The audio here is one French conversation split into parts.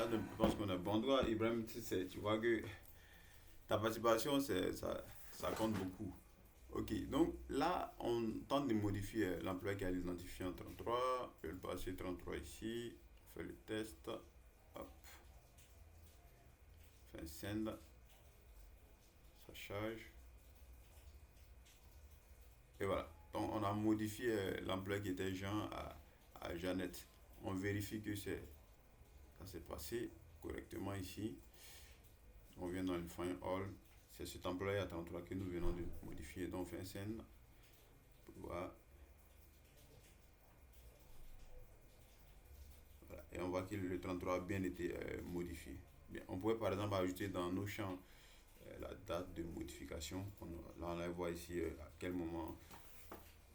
là, je pense qu'on a bon droit. Ibrahim, tu vois que ta participation, ça compte beaucoup. Ok, donc là, on tente de modifier l'employé qui a l'identifiant 33. Je vais le passer 33 ici. On fait le test. Hop, fait un send. Ça charge. Et voilà. Donc, on a modifié l'employé qui était Jean à Jeannette. On vérifie que ça s'est passé correctement ici. On vient dans le find all. C'est cet employé à 33 que nous venons de modifier. Donc, on fait un send. Voilà. Voilà. Et on voit que le 33 a bien été modifié. Bien. On pourrait par exemple ajouter dans nos champs la date de modification. Là, on la voit ici à quel moment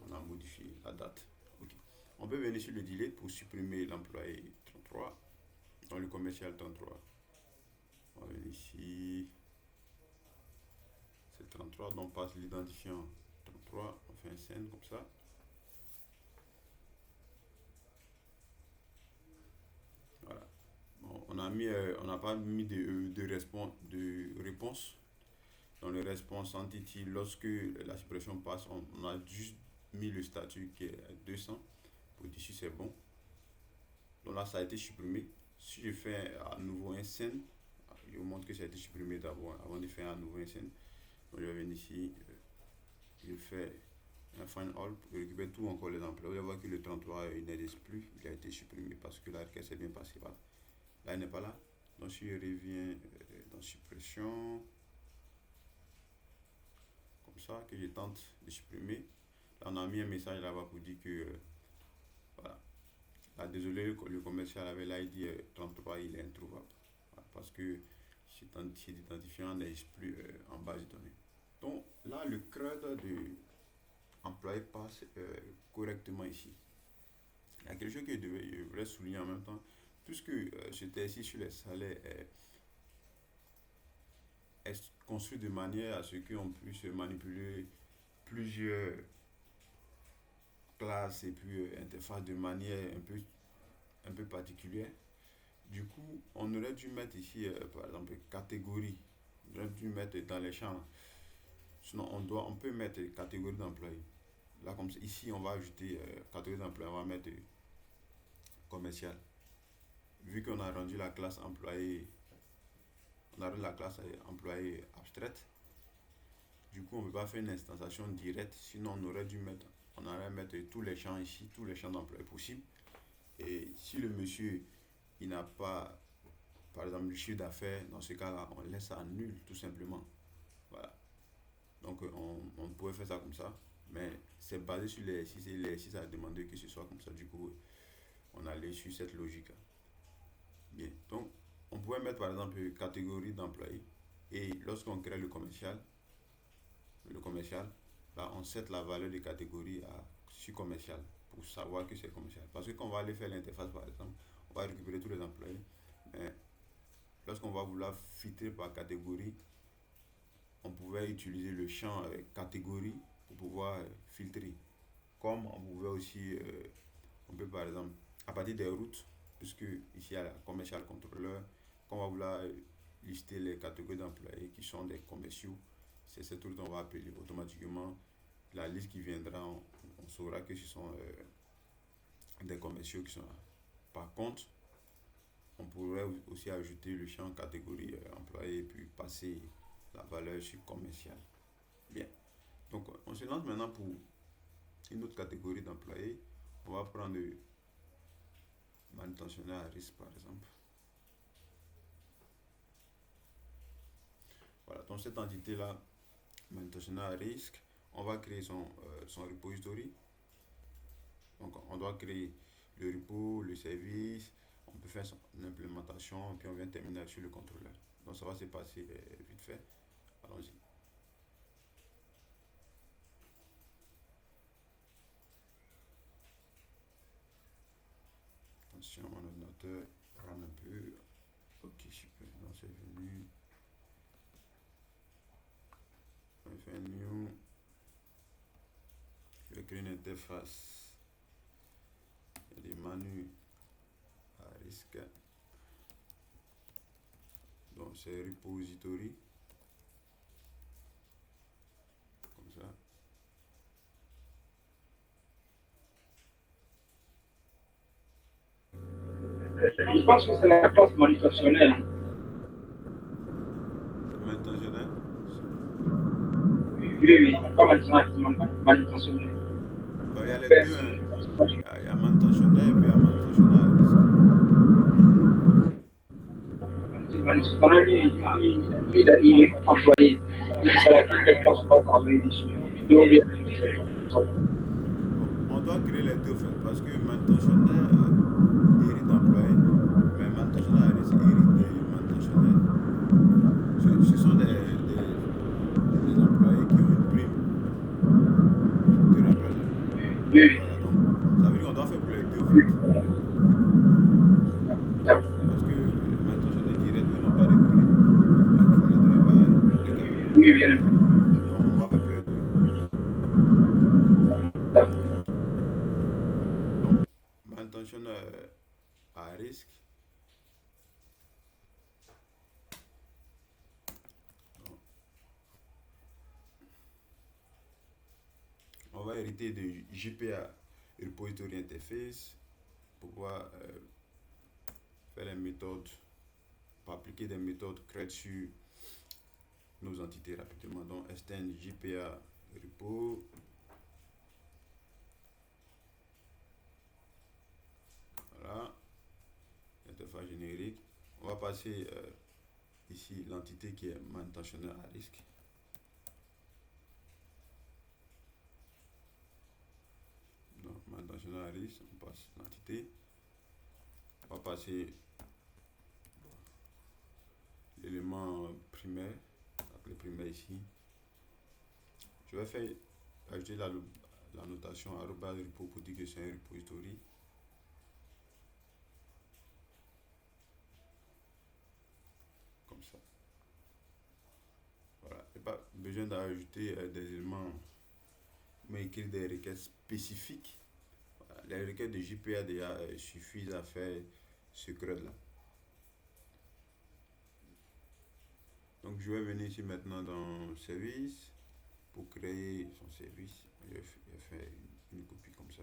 on a modifié la date. Okay. On peut venir sur le delete pour supprimer l'employé 33 dans le commercial 33. On va venir ici. C'est 33, donc on passe l'identifiant 33. On fait un send comme ça. Voilà. Bon, on n'a pas mis de réponse dans le response entity. Lorsque la suppression passe, on a juste mis le statut qui est 200 pour dire si c'est bon. Donc là, ça a été supprimé. Si je fais à nouveau un send, je vous montre que ça a été supprimé d'abord avant de faire à nouveau un send. Donc je vais venir ici, je fais un find all pour récupérer tout encore les emplois. Vous allez voir que le 33 il n'existe plus, il a été supprimé parce que la requête s'est bien passée. Voilà. Là, il n'est pas là. Donc si je reviens dans suppression, comme ça, que je tente de supprimer, là on a mis un message là-bas pour dire que voilà. Là, désolé, le commercial avait l'ID 33, il est introuvable. Voilà, parce que cet identifiant n'existe plus en base de données. Donc là, le CRUD de employé passe correctement ici. Il y a quelque chose que je voudrais souligner en même temps, puisque j'étais ici sur les salaires est construit de manière à ce qu'on puisse manipuler plusieurs classes et puis interfaces de manière un peu particulière. Du coup, on aurait dû mettre ici, par exemple, catégorie. On aurait dû mettre dans les champs. Sinon, on peut mettre catégorie d'employés. Là, comme ça, ici, on va ajouter catégorie d'employés. On va mettre commercial. Vu qu'on a rendu la classe employé, on a rendu la classe employé abstraite. Du coup, on ne peut pas faire une instanciation directe. Sinon, on aurait mettre tous les champs ici, tous les champs d'employés possibles. Et si le monsieur, il n'a pas, par exemple, le chiffre d'affaires, dans ce cas-là, on laisse ça nul, tout simplement. Voilà. Donc, on pourrait faire ça comme ça. Mais c'est basé sur les exercices et l'exercice a demandé que ce soit comme ça. Du coup, on allait sur cette logique. Bien. Donc, on pourrait mettre par exemple une catégorie d'employés. Et lorsqu'on crée le commercial, là, on set la valeur de catégorie à sur commercial pour savoir que c'est commercial. Parce que quand on va aller faire l'interface, par exemple, on va récupérer tous les employés. Mais lorsqu'on va vouloir filtrer par catégorie, on pouvait utiliser le champ catégorie pour pouvoir filtrer. Comme on pouvait aussi, on peut par exemple, à partir des routes, puisque ici il y a la commercial contrôleur, quand on va vouloir lister les catégories d'employés qui sont des commerciaux, c'est cette route qu'on va appeler automatiquement. La liste qui viendra, on saura que ce sont des commerciaux qui sont là. Par contre, on pourrait aussi ajouter le champ catégorie employé et puis passer la valeur sur commercial. Bien. Donc, on se lance maintenant pour une autre catégorie d'employés. On va prendre le manutentionnaire à risque, par exemple. Voilà, donc cette entité-là, manutentionnaire à risque, on va créer son repository. Donc, on doit créer le repo, le service, on peut faire son implémentation, puis on vient terminer sur le contrôleur. Donc, ça va se passer vite fait. Allons-y. Attention, mon ordinateur rame un peu. Ok, super. Donc, c'est venu. On fait un new. Je vais créer une interface. Il y a des menus à risque. Donc c'est repository, comme ça. Je pense que c'est la classe manutentionnelle. Maintentionnel. Oui, oui, pas manutentionnelle. Bah, il y a les Ben, deux, hein. Il y a maintentionnel et puis il y a maintentionnel à risque. manutentionnaire, il est employé. C'est la quelqu'un qui va travailler dessus. Donc, Bon, on doit créer les deux en fait, parce que maintentionnel hérite employé, mais maintentionnel à risque hérite des maintentionnels. Ce sont des employés qui ont une prime. Tu te rappelles? oui, Voilà, donc ça veut dire qu'on doit faire pour les deux en fait. Parce que les maintentionnels directs, eux, n'ont pas de prime. Il faut les travailler, les oui, capitaliser. bien. Donc on va faire pour les deux. Donc, maintentionnel à risque. On va hériter de JPA, Repository Interface, pour pouvoir faire les méthodes, pour appliquer des méthodes CRED sur nos entités rapidement. Donc, extend JPA Repo. Voilà, interface générique. On va passer ici l'entité qui est maintentionnelle à risque. Donc, maintentionnelle à risque, on passe l'entité. On va passer l'élément primaire, donc le primaire ici. Je vais faire ajouter la notation @repo pour dire que c'est un repository. Comme ça. Voilà. Il n'y a pas besoin d'ajouter des éléments, mais écrire des requêtes spécifiques. Voilà. Les requêtes de JPA déjà suffisent à faire ce CRUD là. Donc je vais venir ici maintenant dans service pour créer son service. Je vais faire une copie comme ça.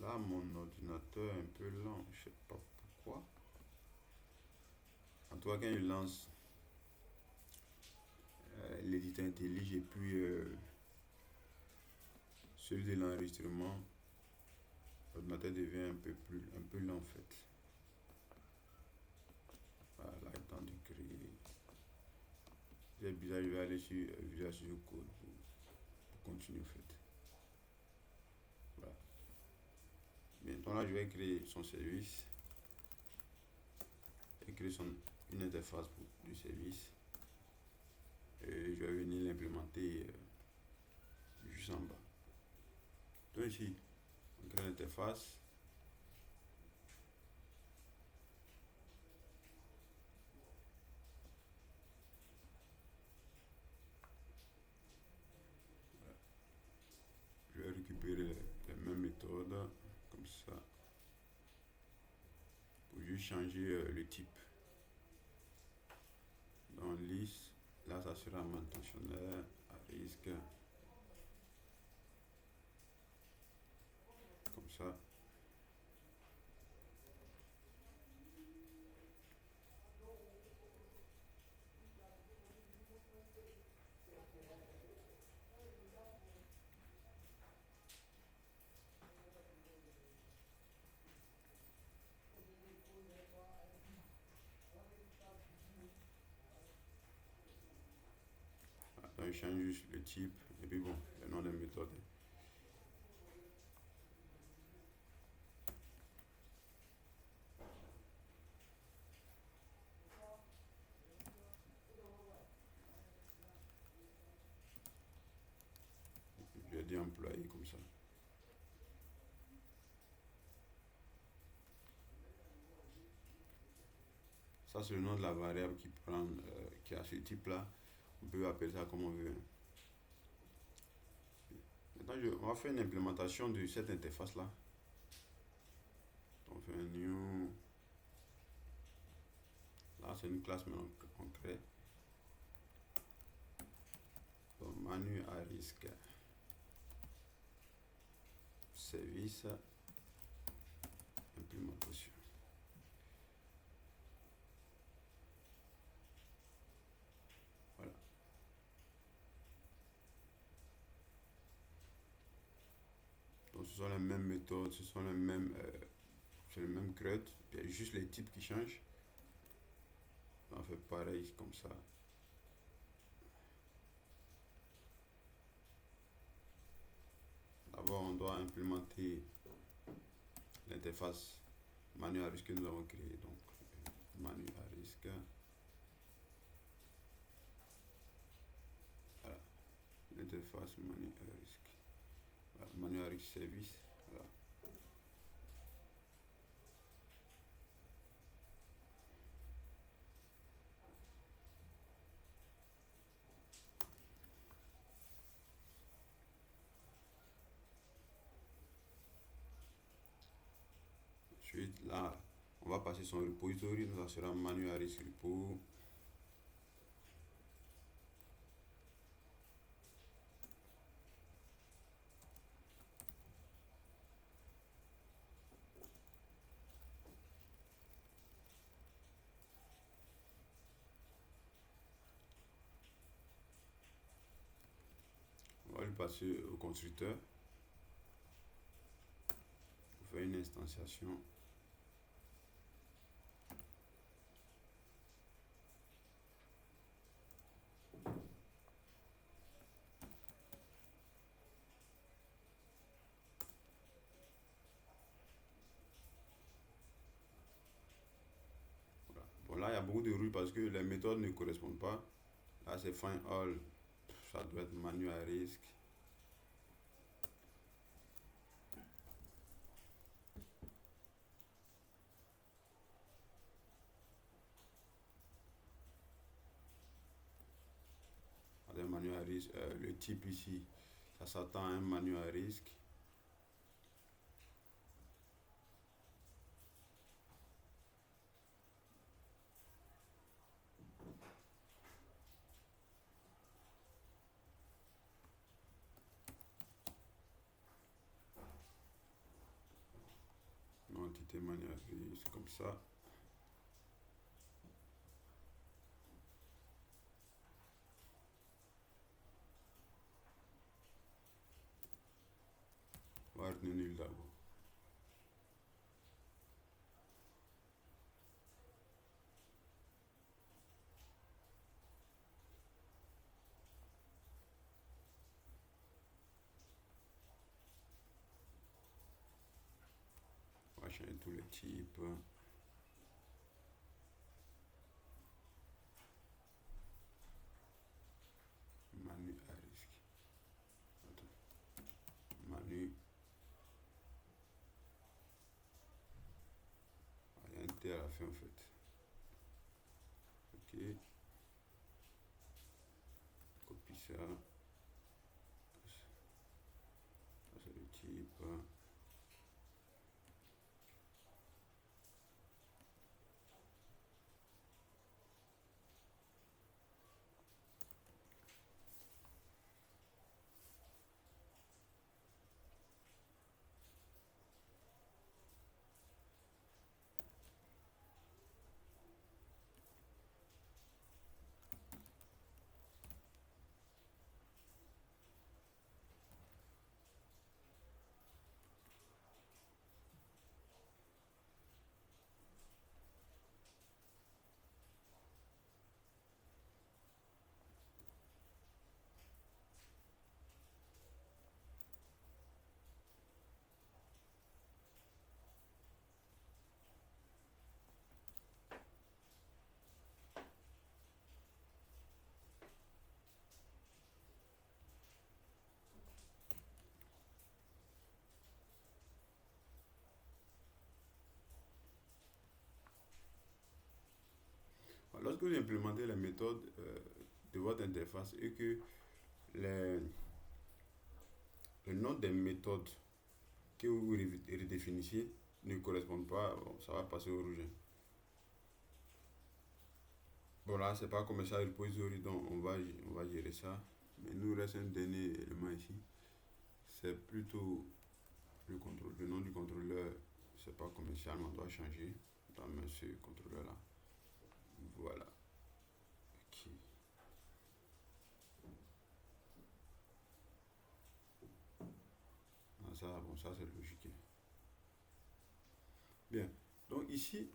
Là, mon ordinateur est un peu lent, je ne sais pas pourquoi. En tout cas, quand il lance l'éditeur IntelliJ et puis celui de l'enregistrement, l'ordinateur devient un peu lent en fait. Voilà, temps de créer. C'est bizarre, je vais aller sur Visual Studio Code pour continuer en fait. Voilà. Maintenant là, je vais créer son service et créer une interface du service. Et je vais venir l'implémenter juste en bas. Donc ici, on crée l'interface. Je vais récupérer les mêmes méthodes comme ça pour juste changer le type. Dans liste, là ça sera maintentionnel à risque comme ça. Donc je change juste le type et puis bon, le nom de la méthode. Je vais dire employé comme ça. Ça c'est le nom de la variable qui a ce type là. On peut appeler ça comme on veut. Maintenant on va faire une implémentation de cette interface là. fait un new. Là, c'est une classe maintenant qu'on crée. Donc, menu à risque. Service. Implémentation. Voilà. Donc, ce sont les mêmes méthodes, ce sont les mêmes. C'est le même CRUD, il y a juste les types qui changent. On fait pareil comme ça. D'abord, on doit implémenter l'interface manu à risque que nous avons créée. Donc, manu à risque. Voilà. L'interface manu à risque. Voilà. Manu à risque service. Voilà. Ensuite, là, on va passer son repository. Donc, ça sera manu à risque repo. On va lui passer au constructeur. On fait une instantiation. Voilà. Bon, là, il y a beaucoup de rues parce que les méthodes ne correspondent pas. Là, c'est find all. Ça doit être manu à risque. Un manu à risque. Le type ici, ça s'attend à un manu à risque. Une entité manu à risque comme ça. On va retenir nul d'abord. On va changer tous les types. Manu à risque. Attends. Manu. Il y a un T à la fin en fait. Ok. Copie ça. Ça c'est le type. Lorsque vous implémentez la méthode de votre interface et que les, le nom des méthodes que vous redéfinissez ne correspondent pas, bon, ça va passer au rouge. Bon là, c'est pas comme ça repository, donc on va gérer ça. Mais nous, il reste un dernier élément ici. C'est plutôt le contrôle. Le nom du contrôleur, c'est pas commercial, mais on doit changer dans ce contrôleur-là. Voilà. Ok. Ah, ça, bon, ça c'est logique. Bien. Donc ici,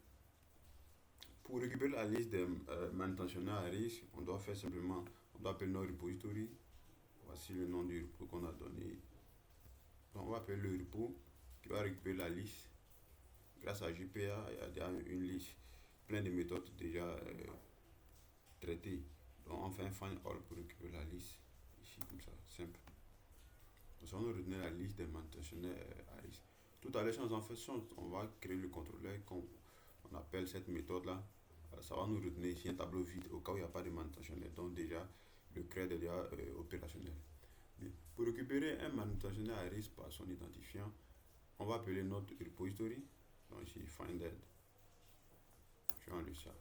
pour récupérer la liste des manutentionnaires à risque, on doit faire simplement, on doit appeler notre repository. Voici le nom du repo qu'on a donné. Donc on va appeler le repo qui va récupérer la liste. Grâce à JPA, il y a déjà une liste, plein de méthodes déjà traitées. Donc on fait un find all pour récupérer la liste. Ici comme ça, simple. Donc on va retenir la liste des manutentionnaires à risque. Tout à l'heure, en fait, on va créer le contrôleur on appelle cette méthode-là. Ça va nous retenir ici un tableau vide au cas où il n'y a pas de manutentionnaire. Donc déjà, le CRED est déjà opérationnel. Mais pour récupérer un manutentionnaire à risque par son identifiant, on va appeler notre repository. Donc ici, finded. Je vais enlever ça.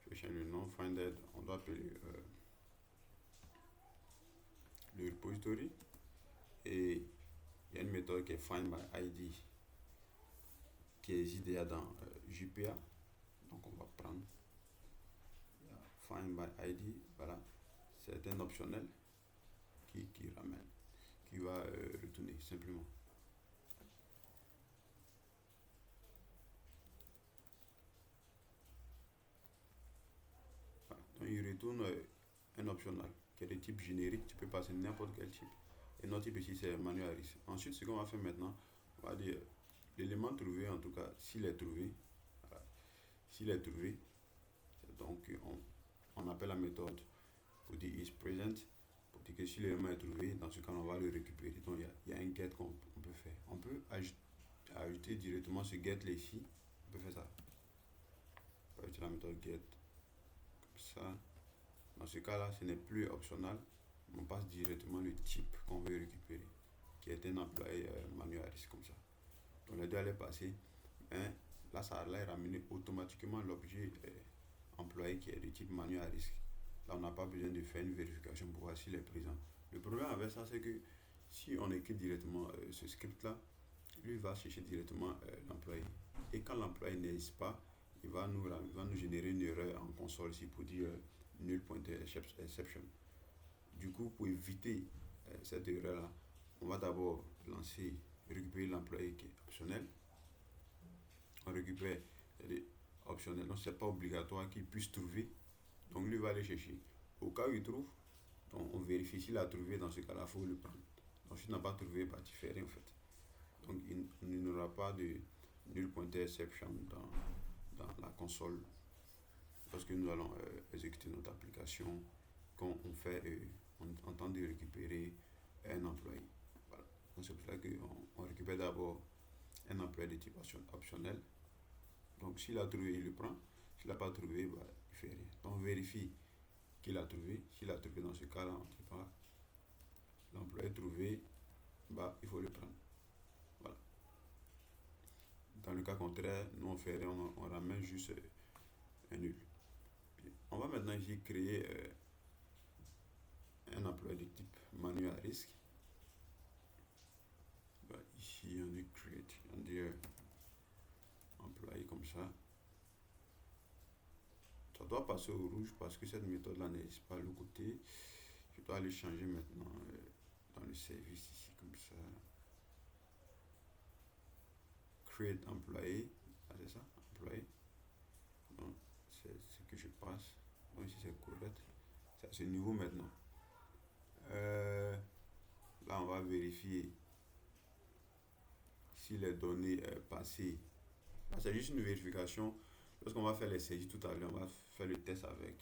Je vais changer le nom, finded. On doit appeler le repository. Et il y a une méthode qui est find by ID qui existe déjà dans JPA. Donc on va prendre find by ID. Voilà. C'est un optionnel qui ramène, qui va retourner simplement. Voilà. Donc il retourne un optionnel qui est de type générique. Tu peux passer n'importe quel type. Et notre type ici c'est manuel à risque. Ensuite, ce qu'on va faire maintenant, on va dire l'élément trouvé, en tout cas, s'il est trouvé. Voilà. S'il est trouvé, donc on appelle la méthode pour dire is present. Pour dire que si l'élément est trouvé, dans ce cas on va le récupérer. Donc il y a un get qu'on peut faire. On peut ajouter directement ce get là ici. On peut faire ça. On peut ajouter la méthode get comme ça. Dans ce cas là, ce n'est plus optionnel. On passe directement le type qu'on veut récupérer, qui est un employé manuel à risque comme ça. Donc les deux allaient passer. Hein, là, ça allait ramener automatiquement l'objet employé qui est de type manuel à risque. Là, on n'a pas besoin de faire une vérification pour voir s'il est présent. Le problème avec ça, c'est que si on écrit directement ce script-là, lui va chercher directement l'employé. Et quand l'employé n'existe pas, il va nous générer une erreur en console ici pour dire null pointer exception. Du coup, pour éviter cette erreur-là, on va d'abord récupérer l'employé qui est optionnel. On récupère optionnel, donc c'est pas obligatoire qu'il puisse trouver. Donc lui va aller chercher. Au cas où il trouve, donc on vérifie s'il a trouvé, dans ce cas-là, il faut le prendre. Donc s'il n'a pas trouvé, bah, tu fais rien en fait. Donc il n'y aura pas de null pointer exception dans la console lorsque nous allons exécuter notre application quand on tente de récupérer un employé. Voilà. Donc c'est pour ça qu'on récupère d'abord un employé de type optionnel. Donc s'il a trouvé, il le prend. S'il n'a pas trouvé, bah, il fait rien. Donc on vérifie qu'il a trouvé. S'il a trouvé, dans ce cas-là, on ne dit pas l'employé trouvé, bah, il faut le prendre. Voilà. Dans le cas contraire, nous on fait rien, on ramène juste un nul. Bien. On va maintenant ici créer un employé de type manuel à risque. Bah, ici on dit create, on dit employé comme ça. Ça doit passer au rouge parce que cette méthode là n'existe pas à l'autre côté. Je dois aller changer maintenant dans le service ici comme ça. Create employé, ah, c'est ça, employé. Donc c'est ce que je passe. Donc ici c'est correct. C'est à ce niveau maintenant. Là on va vérifier si les données passées. Là c'est juste une vérification. Lorsqu'on va faire les saisies tout à l'heure, on va faire le test avec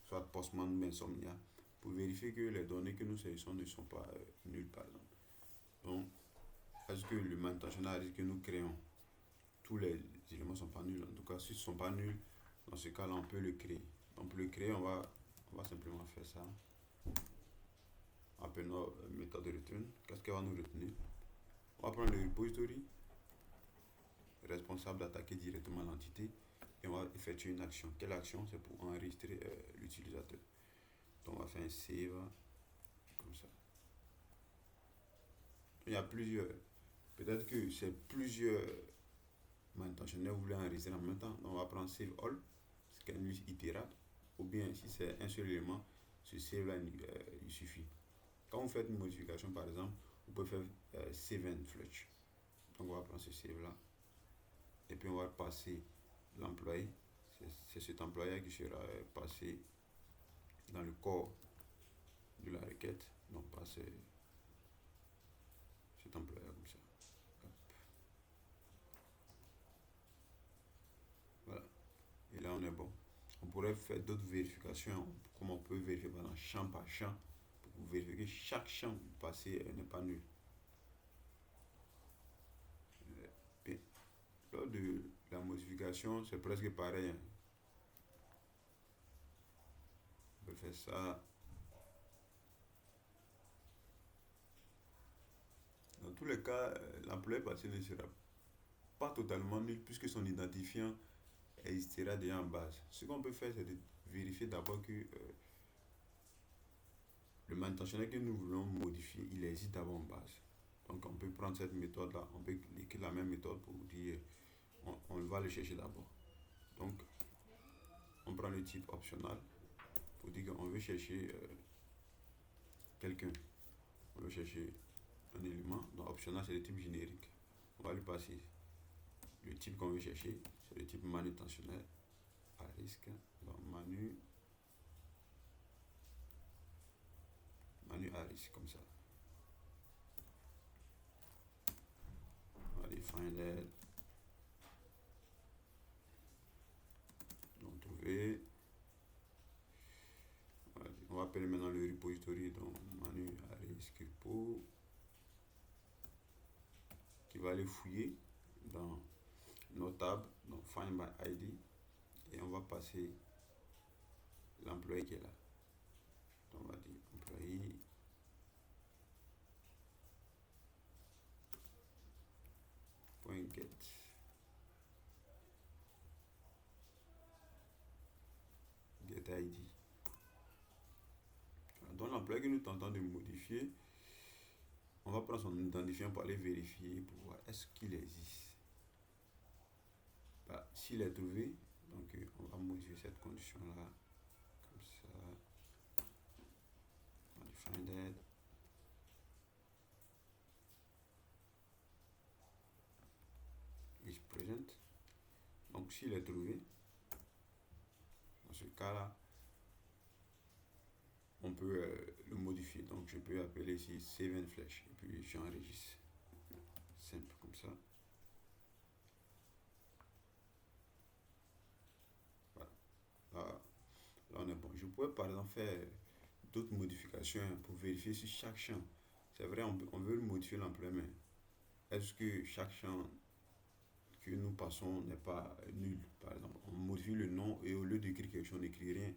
soit Postman ou Insomnia pour vérifier que les données que nous saisissons ne sont pas nulles par exemple. Donc, est-ce que le manutentionnaire que nous créons, tous les éléments ne sont pas nuls? En tout cas, s'ils ne sont pas nuls, dans ce cas-là, on peut le créer. Donc, pour le créer, on va simplement faire ça. On appelle notre méthode de return. Qu'est-ce qu'elle va nous retenir? On va prendre le repository, responsable d'attaquer directement l'entité et on va effectuer une action. Quelle action? C'est pour enregistrer l'utilisateur. Donc on va faire un save comme ça. Il y a plusieurs. Peut-être que c'est plusieurs manutentionnaires voulaient enregistrer en même temps. Donc on va prendre save all, ce qui est une liste itérable. Ou bien si c'est un seul élément, ce save là il suffit. Quand vous faites une modification par exemple, vous pouvez faire save and flush. Donc on va prendre ce save là. Et puis on va passer l'employé. C'est cet employé qui sera passé dans le corps de la requête. Donc passer cet employé comme ça. Hop. Voilà. Et là on est bon. On pourrait faire d'autres vérifications, comme on peut vérifier pendant champ par champ, pour vérifier que chaque champ passé n'est pas nul. Bien. Lors de la modification, c'est presque pareil. Hein. On peut faire ça. Dans tous les cas, l'employé passé ne sera pas totalement nul puisque son identifiant existera déjà en base. Ce qu'on peut faire, c'est de vérifier d'abord que le manutentionnaire que nous voulons modifier, il existe d'abord en base. Donc on peut prendre cette méthode-là, on peut cliquer la même méthode pour dire on va le chercher d'abord. Donc on prend le type optional pour dire qu'on veut chercher quelqu'un. On veut chercher un élément. Donc optional c'est le type générique. On va lui passer le type qu'on veut chercher, c'est le type manutentionnaire à risque. Donc manu à risque comme ça. On va define that. Donc trouver. On va appeler maintenant le repository, donc manu à risque repo, qui va aller fouiller dans nos tables, donc find by ID, et on va passer l'employé qui est là. Donc on va dire employé .get ID. Donc l'employé que nous tentons de modifier, on va prendre son identifiant pour aller vérifier pour voir est-ce qu'il existe. Bah, s'il est trouvé, donc on va modifier cette condition là comme ça. On define that. Is present. Donc s'il est trouvé, dans ce cas là, on peut le modifier. Donc je peux appeler ici save and flash et puis j'enregistre. Simple comme ça. Voilà. Là on est bon. Je pourrais par exemple faire d'autres modifications pour vérifier si chaque champ, c'est vrai on veut modifier l'employé, mais est-ce que chaque champ que nous passons n'est pas nul? Par exemple, on modifie le nom et au lieu d'écrire quelque chose, on n'écrit rien.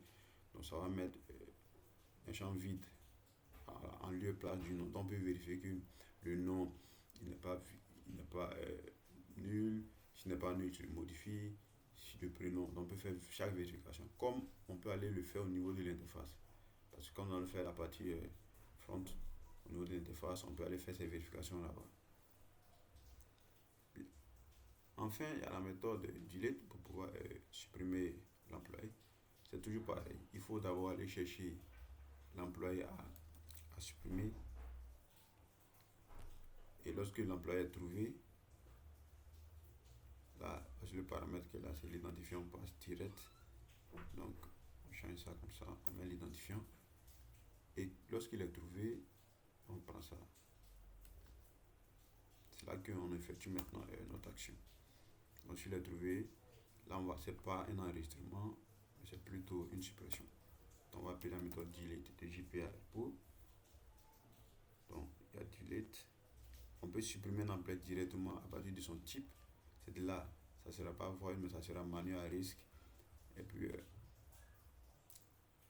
Donc ça va mettre un champ vide en lieu et place du nom. Donc on peut vérifier que le nom il n'est pas nul. S'il n'est pas nul, tu le modifies. Si le prénom, donc on peut faire chaque vérification. Comme on peut aller le faire au niveau de l'interface. Parce que quand on le fait la partie front, au niveau de l'interface, on peut aller faire ces vérifications là-bas. Enfin, il y a la méthode delete pour pouvoir supprimer l'employé. C'est toujours pareil. Il faut d'abord aller chercher l'employé à supprimer. Et lorsque l'employé est trouvé, là, le paramètre qui est là, c'est l'identifiant, on passe direct. Donc, on change ça comme ça, on met l'identifiant. Et lorsqu'il est trouvé, on prend ça. C'est là qu'on effectue maintenant notre action. Donc, s'il est trouvé, là, c'est pas un enregistrement, mais c'est plutôt une suppression. Donc, on va appeler la méthode delete de JPA pour. Donc, il y a delete. On peut supprimer un employé directement à partir de son type. C'est de là, ça ne sera pas void, mais ça sera manu à risque. Et puis,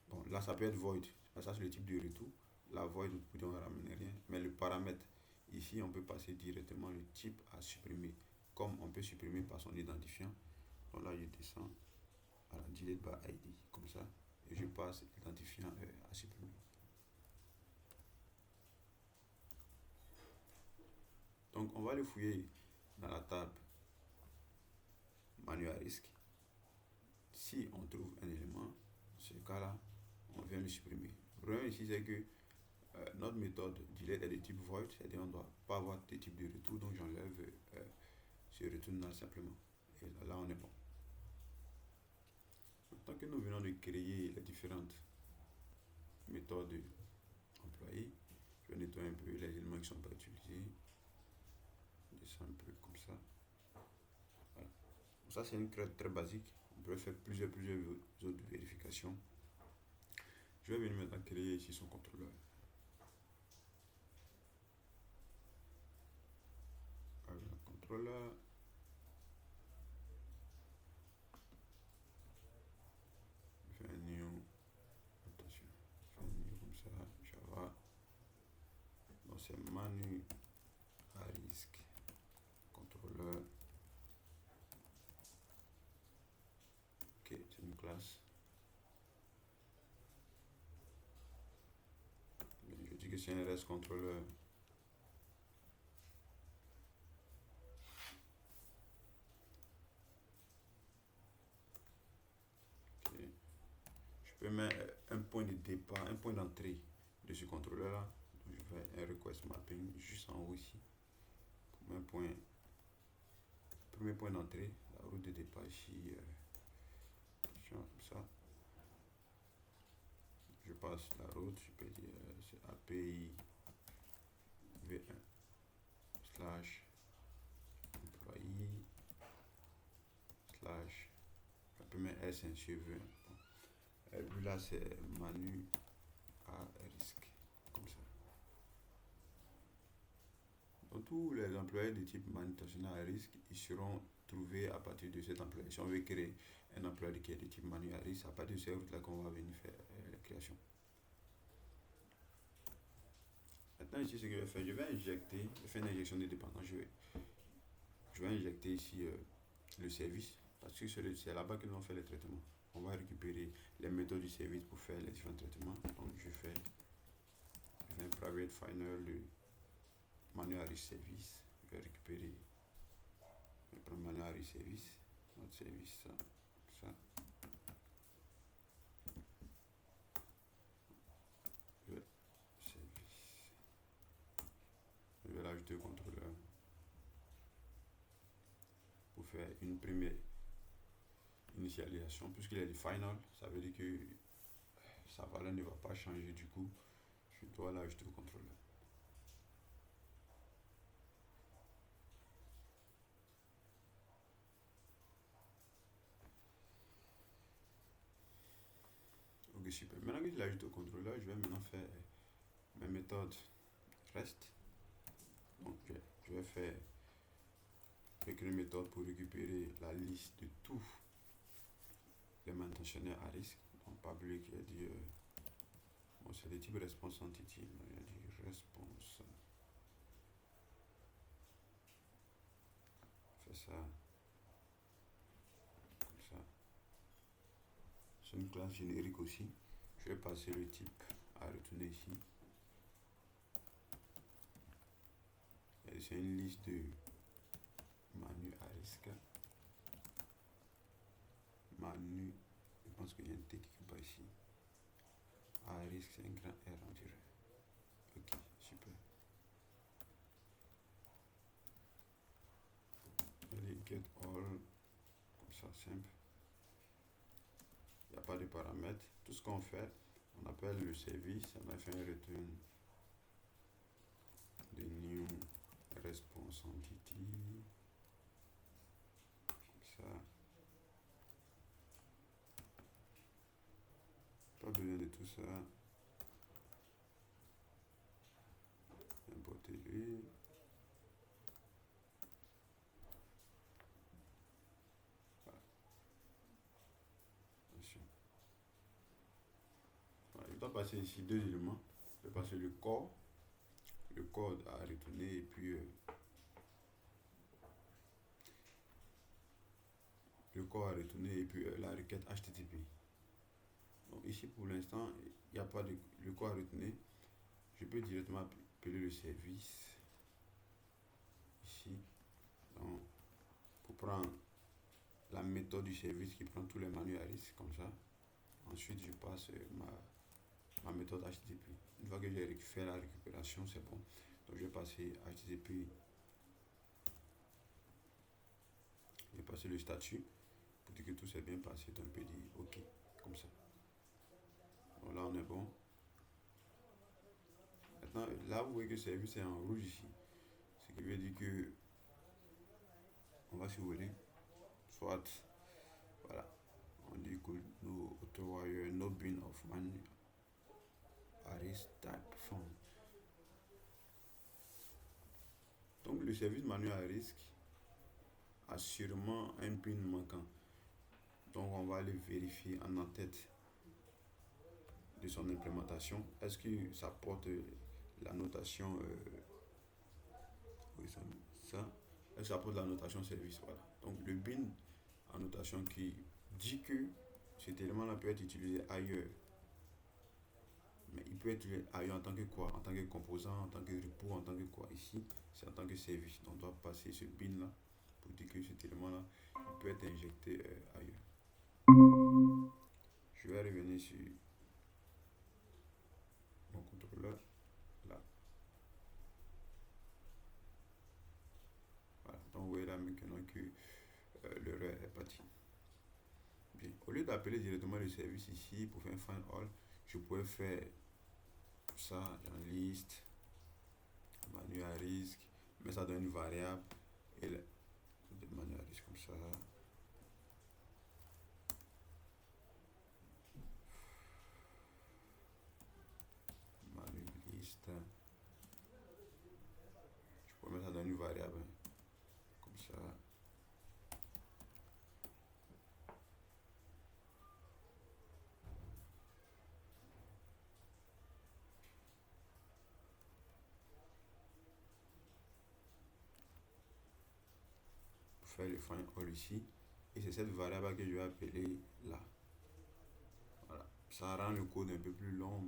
bon, là, ça peut être void. Ça, c'est le type de retour. La void, on ne ramène rien. Mais le paramètre, ici, on peut passer directement le type à supprimer. comme on peut supprimer par son identifiant. Donc là, je descends à la delete by ID, comme ça, et je passe l'identifiant à supprimer. Donc on va le fouiller dans la table manuel à risque. Si on trouve un élément, dans ce cas-là, on vient le supprimer. Le problème ici, c'est que notre méthode delete est de type void, c'est-à-dire on ne doit pas avoir de type de retour, donc j'enlève ce retour null simplement. Et là, on est bon. Maintenant que nous venons de créer les différentes méthodes employées, je vais nettoyer un peu les éléments qui ne sont pas utilisés. Je descends un peu comme ça. Voilà. Ça, c'est une crête très basique. On peut faire plusieurs autres vérifications. Je vais venir maintenant créer ici son contrôleur. Alors, contrôleur. Je fais un new. Attention. Je fais un new comme ça. Java. Donc, c'est manu à risque. Contrôleur. Ok, c'est une classe. Je dis que c'est un REST contrôleur. Okay. Je peux mettre un point de départ, un point d'entrée de ce contrôleur-là. Je fais un request mapping juste en haut ici. Comme un point, premier point d'entrée, la route de départ ici. Comme ça. Je passe la route, je peux dire c'est API V1 slash employé slash, je peux mettre S sur V1. Et puis là c'est manu à risque, comme ça. Donc tous les employés de type manutentionnaire à risque, ils seront trouvés à partir de cet employé. Si on veut créer un employé qui est de type manu à risque, à partir de ces routes là qu'on va venir faire la création. Maintenant ici ce que je vais faire, je vais injecter, je fais une injection de dépendance, je vais injecter ici le service, parce que c'est là-bas que nous allons faire les traitements. On va récupérer les méthodes du service pour faire les différents traitements. Donc je fais un private final de manual risk service. Je vais récupérer le manual risk service, notre service, ça. Service. Je vais l'ajouter au contrôleur pour faire une première initialisation. Puisqu'il est du final, ça veut dire que sa valeur ne va pas changer, du coup je dois l'ajouter au contrôleur. Ok, super. Maintenant que je l'ajoute au contrôleur, je vais maintenant faire mes méthodes REST. Donc je vais faire une méthode pour récupérer la liste de tous les manutentionnaires à risque. Donc public, il a dit bon, c'est des types response entity, il a dit response. On fait ça comme ça. C'est une classe générique aussi. Je vais passer le type à retourner ici. Et c'est une liste de manu à risque. Manu, je pense qu'il y a un T qui n'est pas ici. À risque, c'est un grand R, on dirait. Ok, super. Allez, get all, comme ça, simple. Il n'y a pas de paramètres. Tout ce qu'on fait, on appelle le service, on a fait un return de new response entity. Comme ça. Pas besoin de tout ça. Importer lui. Voilà. Attention. Voilà, je dois passer ici deux éléments. Je vais passer le code à retourner et puis corps à retourner et puis la requête HTTP. Donc ici pour l'instant, il n'y a pas de le corps à retourner. Je peux directement appeler le service ici. Donc, pour prendre la méthode du service qui prend tous les manuels à risque comme ça. Ensuite, je passe ma méthode HTTP. Une fois que j'ai fait la récupération, c'est bon. Donc, je vais passer HTTP. Je vais passer le statut pour dire que tout s'est bien passé. Donc, on peut dire OK, comme ça. Donc là, on est bon. Maintenant, là, vous voyez que le service est en rouge ici. Ce qui veut dire que on va survoler. Soit, voilà, on dit que no auto-wire, no bin of manual arrest type found. Donc, le service manuel à risque a sûrement un bin manquant. Donc, on va aller vérifier en en-tête de son implémentation. Est-ce que ça porte la notation oui, ça, est-ce que ça porte la notation service, voilà. Donc, le bin en notation qui dit que cet élément-là peut être utilisé ailleurs. Mais il peut être utilisé ailleurs en tant que quoi? En tant que composant, en tant que repos, en tant que quoi? Ici, c'est en tant que service. Donc, on doit passer ce bin-là pour dire que cet élément-là peut être injecté ailleurs. Je vais revenir sur mon contrôleur. Là. Voilà. Donc, vous voyez là maintenant que l'erreur est partie. Bien. Au lieu d'appeler directement le service ici pour faire un find all, je pourrais faire ça dans liste, manuel à risque, mais ça donne une variable et le manuel à risque comme ça. Manuel liste. Je pourrais mettre ça dans une variable comme ça. Faire le find all ici et c'est cette variable que je vais appeler là. Voilà. Ça rend le code un peu plus long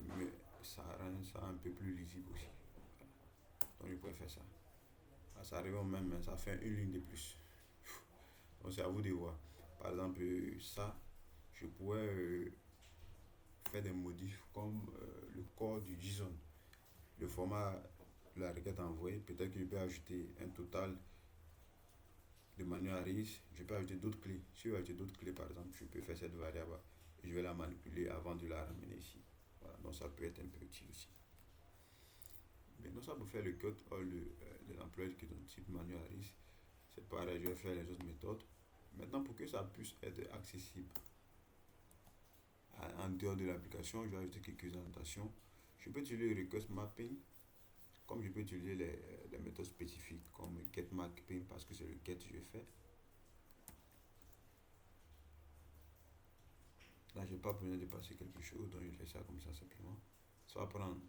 mais ça rend ça un peu plus lisible aussi. Voilà. Donc je pourrais faire ça. Ça arrive au même, mais ça fait une ligne de plus. Donc c'est à vous de voir. Par exemple, ça, je pourrais faire des modifs comme le corps du JSON. Le format de la requête envoyée, peut-être que je peux ajouter un total de manière à risque, je peux ajouter d'autres clés. Si je veux ajouter d'autres clés, par exemple, je peux faire cette variable et je vais la manipuler avant de la ramener ici. Voilà, donc ça peut être un peu utile aussi. Maintenant, ça pour faire le cut de l'employé qui donne type manuel à risque. C'est pareil, je vais faire les autres méthodes. Maintenant, pour que ça puisse être accessible en dehors de l'application, je vais ajouter quelques annotations. Je peux utiliser le request mapping, comme je peux utiliser les méthodes spécifiques comme get mapping parce que c'est le get que je fais. Là, je n'ai pas besoin de passer quelque chose, donc je fais ça comme ça simplement. Ça va prendre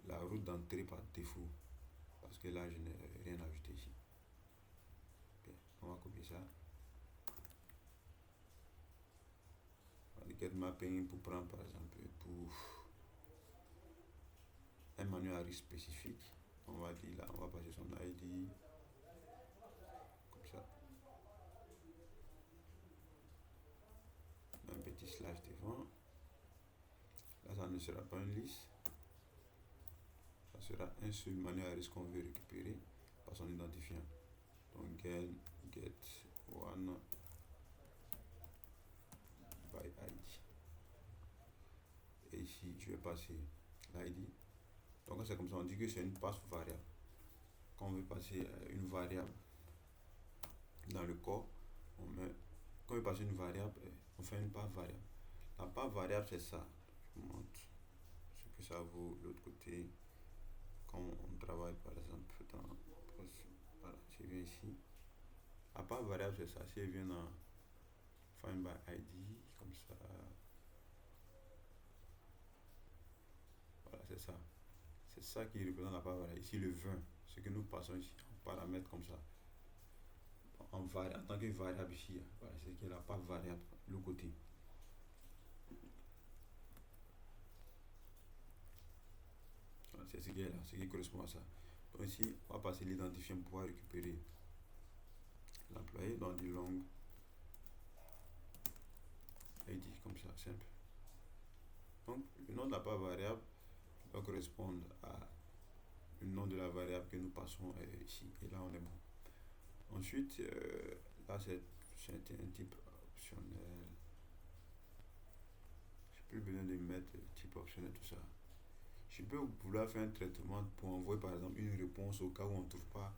la route d'entrée par défaut parce que là, je n'ai rien ajouté ici. Bien, on va copier ça. Le get mapping pour prendre par exemple pour un manuel à risque spécifique. On va dire là, on va passer son ID comme ça. Un petit slash devant. Là, ça ne sera pas une liste. Ça sera un seul manuel à risque qu'on veut récupérer par son identifiant. Donc, get one by ID. Et ici, je vais passer l'ID. Donc, c'est comme ça, on dit que c'est une passe variable. Quand on veut passer une variable dans le corps, quand on veut passer une variable, on fait une passe variable. La passe variable, c'est ça. Je vous montre ce que ça vaut de l'autre côté. Quand on travaille, par exemple, dans. Voilà, si je viens ici. La passe variable, c'est ça. Si je viens dans Find by ID, comme ça. Voilà, c'est ça. C'est ça qui représente la passe variable. Ici, le 20, ce que nous passons ici en paramètre comme ça. en tant que variable ici. Voilà, c'est qu'il n'y a pas variable, le côté. Voilà, c'est ce qui est là, ce qui correspond à ça. Donc ici, on va passer l'identifiant pour pouvoir récupérer l'employé dans du long ID, comme ça, simple. Donc, le nom de la part variable doit correspondre à le nom de la variable que nous passons ici. Et là, on est bon. Ensuite, là, c'est un type optionnel. J'ai plus besoin de mettre type optionnel, tout ça. Je peux vouloir faire un traitement pour envoyer, par exemple, une réponse au cas où on ne trouve pas.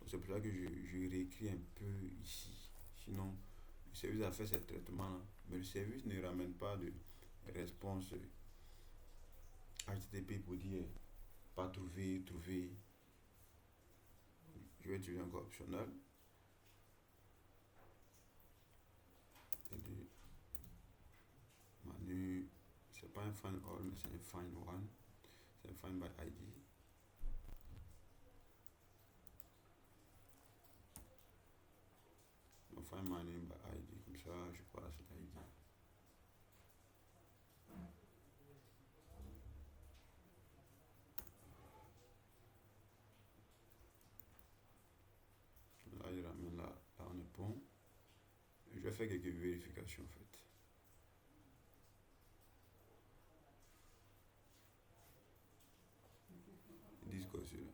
C'est pour ça que je réécris un peu ici. Sinon, le service a fait ce traitement-là, mais le service ne ramène pas de réponse HTTP pour dire pas trouvé, trouvé. Je vais utiliser encore optionnel. Manu, c'est pas un find all, mais c'est un find one. C'est un find by ID. Donc find my name by ID, comme ça je passe l'ID. Là il ramène là on est bon. Je vais faire quelques vérifications en fait. Ils disent quoi celui-là?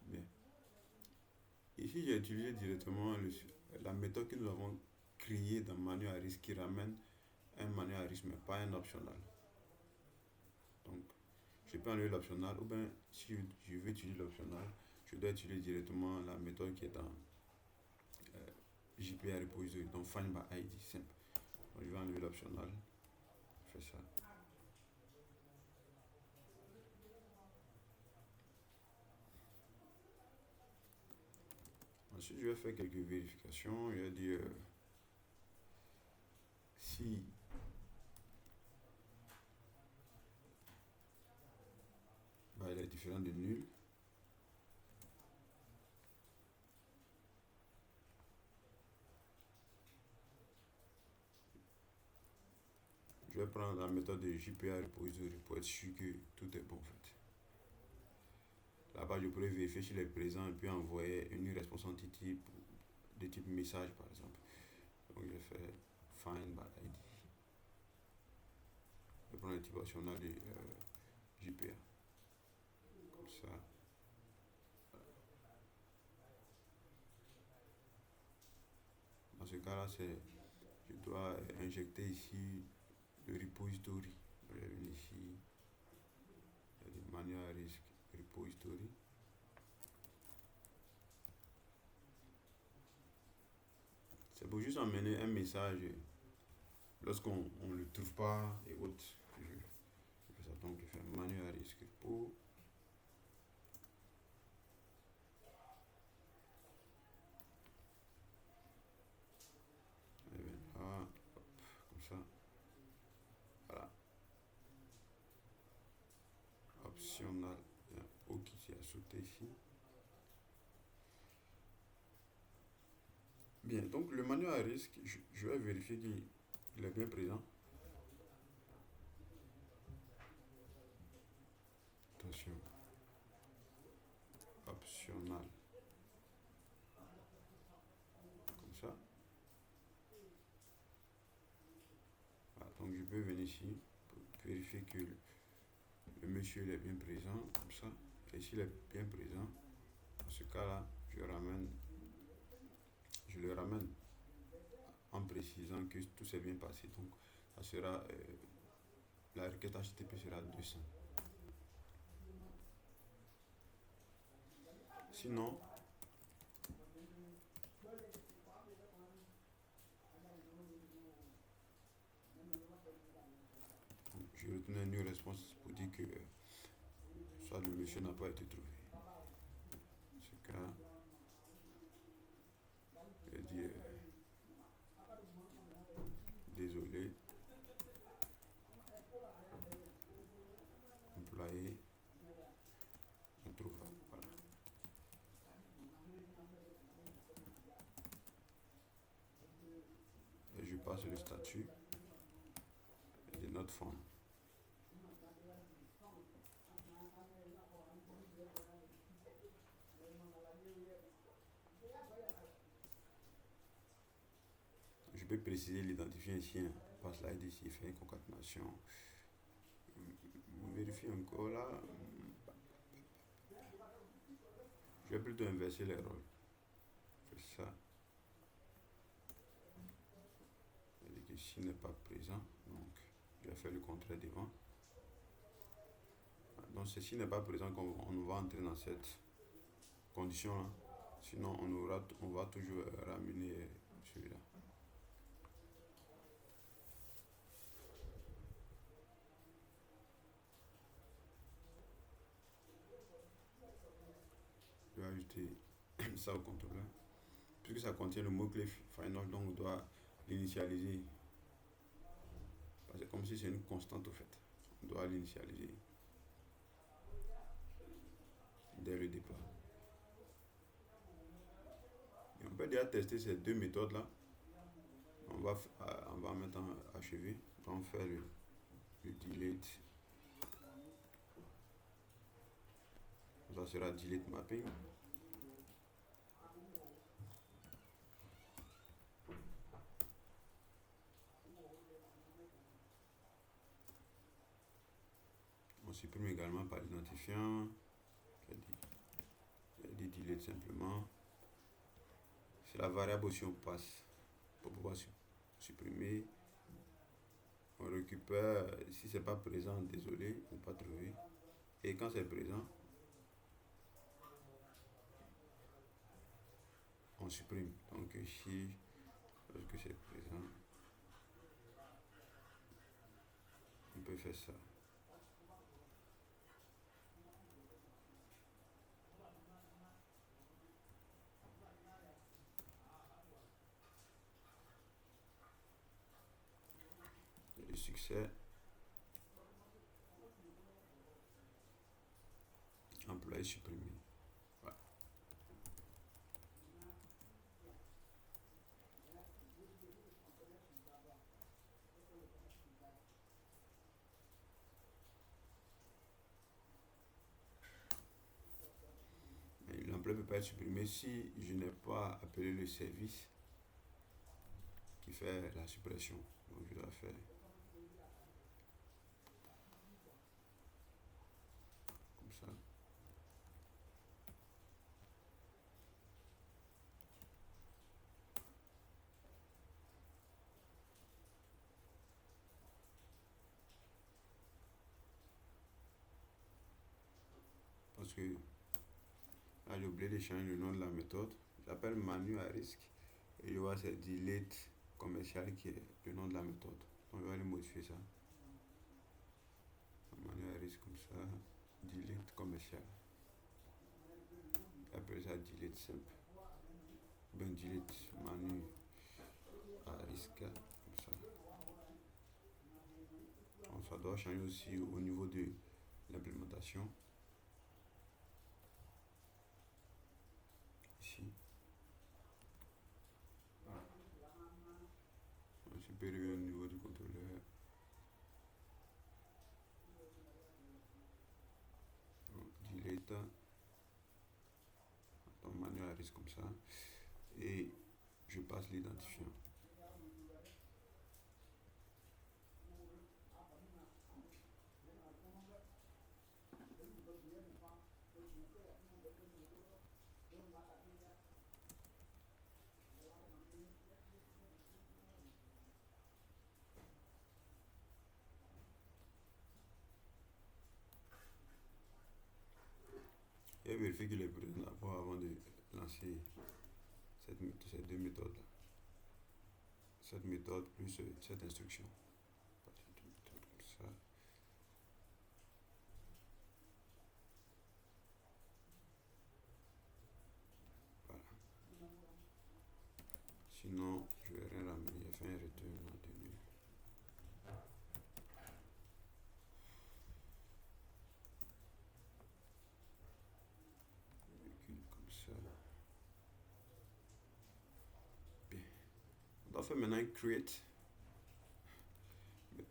Bien. Ici j'ai utilisé directement la méthode que nous avons créée dans manuel à risque qui ramène un manuel à risque mais pas un optional. Donc je peux enlever l'optional ou bien si je veux utiliser l'optional, je dois utiliser directement la méthode qui est dans JPA repository, donc find by ID, simple. Donc, je vais enlever l'optional, je fais ça. Ensuite, je vais faire quelques vérifications. Je vais dire si il est différent de nul. Je vais prendre la méthode de JPA repository pour être sûr que tout est bon en fait. Là-bas, je pourrais vérifier s'il est présent et puis envoyer une réponse anti-type de type message par exemple. Donc je fais find by ID. Je prends le type optionnel de JPA. Comme ça. Dans ce cas-là, je dois injecter ici le repository. Je vais venir ici. Il y a des manuels à risque repository. C'est pour juste emmener un message lorsqu'on ne le trouve pas et autres. Je fais ça, donc je fais manuel à risque repo. Et bien là, hop, comme ça. Voilà. Optional. Il y a un O qui s'est sauté ici. Bien, donc le manuel à risque, je vais vérifier qu'il est bien présent. Attention. Optional. Comme ça. Voilà, donc je peux venir ici pour vérifier que le monsieur est bien présent. Comme ça. Et s'il est bien présent, dans ce cas-là, je le ramène en précisant que tout s'est bien passé. Donc, ça sera la requête HTTP sera 200. Sinon, je retourne une new response pour dire que soit le monsieur n'a pas été trouvé. Dans ce cas, je vais dire désolé, employé passe le statut de notre forme. Je peux préciser l'identifiant ici, hein. Passe l'ID ici, fait une concaténation. Vérifie encore là. Je vais plutôt inverser les rôles. Je fais ça. C'est-à-dire que ici n'est pas présent. Donc, je vais faire le contraire devant. Donc, ceci n'est pas présent quand on va entrer dans cette condition-là. Sinon, on va toujours ramener celui-là. Je vais ajouter ça au contrôleur. Puisque ça contient le mot-clé final, donc on doit l'initialiser. C'est comme si c'est une constante au fait. On doit l'initialiser dès le départ. Et on peut déjà tester ces deux méthodes-là. On va maintenant achever. On va faire le delete. Ça sera delete mapping. On supprime également par l'identifiant. Il dit delete simplement. C'est la variable aussi on passe pour pouvoir supprimer. On récupère, si c'est pas présent, désolé, on pas trouvé. Et quand c'est présent, on supprime. Donc ici, lorsque c'est présent, on peut faire ça. Le succès. Employé supprimé. Voilà. L'employé ne peut pas être supprimé si je n'ai pas appelé le service qui fait la suppression. Donc je dois faire comme ça. Parce que là j'ai oublié de changer le nom de la méthode. J'appelle manu à risque et je vois c'est delete commercial qui est le nom de la méthode. Donc je vais aller modifier ça. Manu à risque comme ça. Delete commercial. Après ça delete simple. Ben delete manu à risque comme ça. Donc ça doit changer aussi au niveau de l'implémentation. Ici. On supérieur au niveau du contrôleur. Delete. Donc manuel à risque comme ça. Et je passe l'identifiant. Et vérifier qu'il est présent d'abord avant de lancer ces deux méthodes là. Cette méthode plus cette instruction. Comme ça. Voilà. Sinon, je vais rien ramener. Il a fait un return à 2000. Comme ça. Bien. On doit faire maintenant create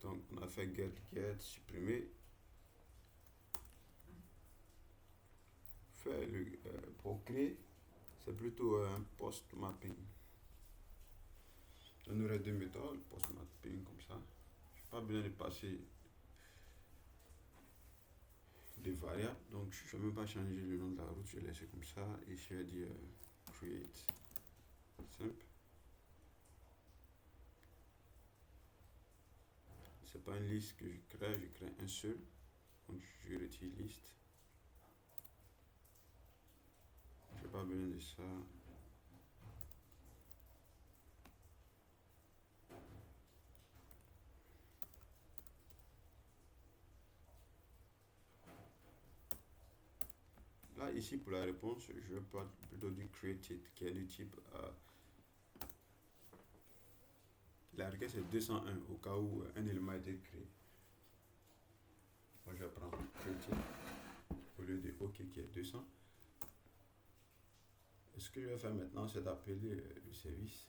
Donc on a fait get, supprimer. Faire pour créer, c'est plutôt un post mapping. On aurait deux méthodes, post mapping comme ça. Je n'ai pas besoin de passer des variables, donc je ne vais même pas changer le nom de la route, je vais laisser comme ça et je vais dire create. Simple. C'est pas une liste que je crée un seul. Donc je retire liste. Je n'ai pas besoin de ça. Là, ici, pour la réponse, je vais plutôt du created, qui est du type. La requête c'est 201 au cas où un élément a été créé. Moi, je vais prendre created au lieu de OK qui est 200. Et ce que je vais faire maintenant, c'est d'appeler le service.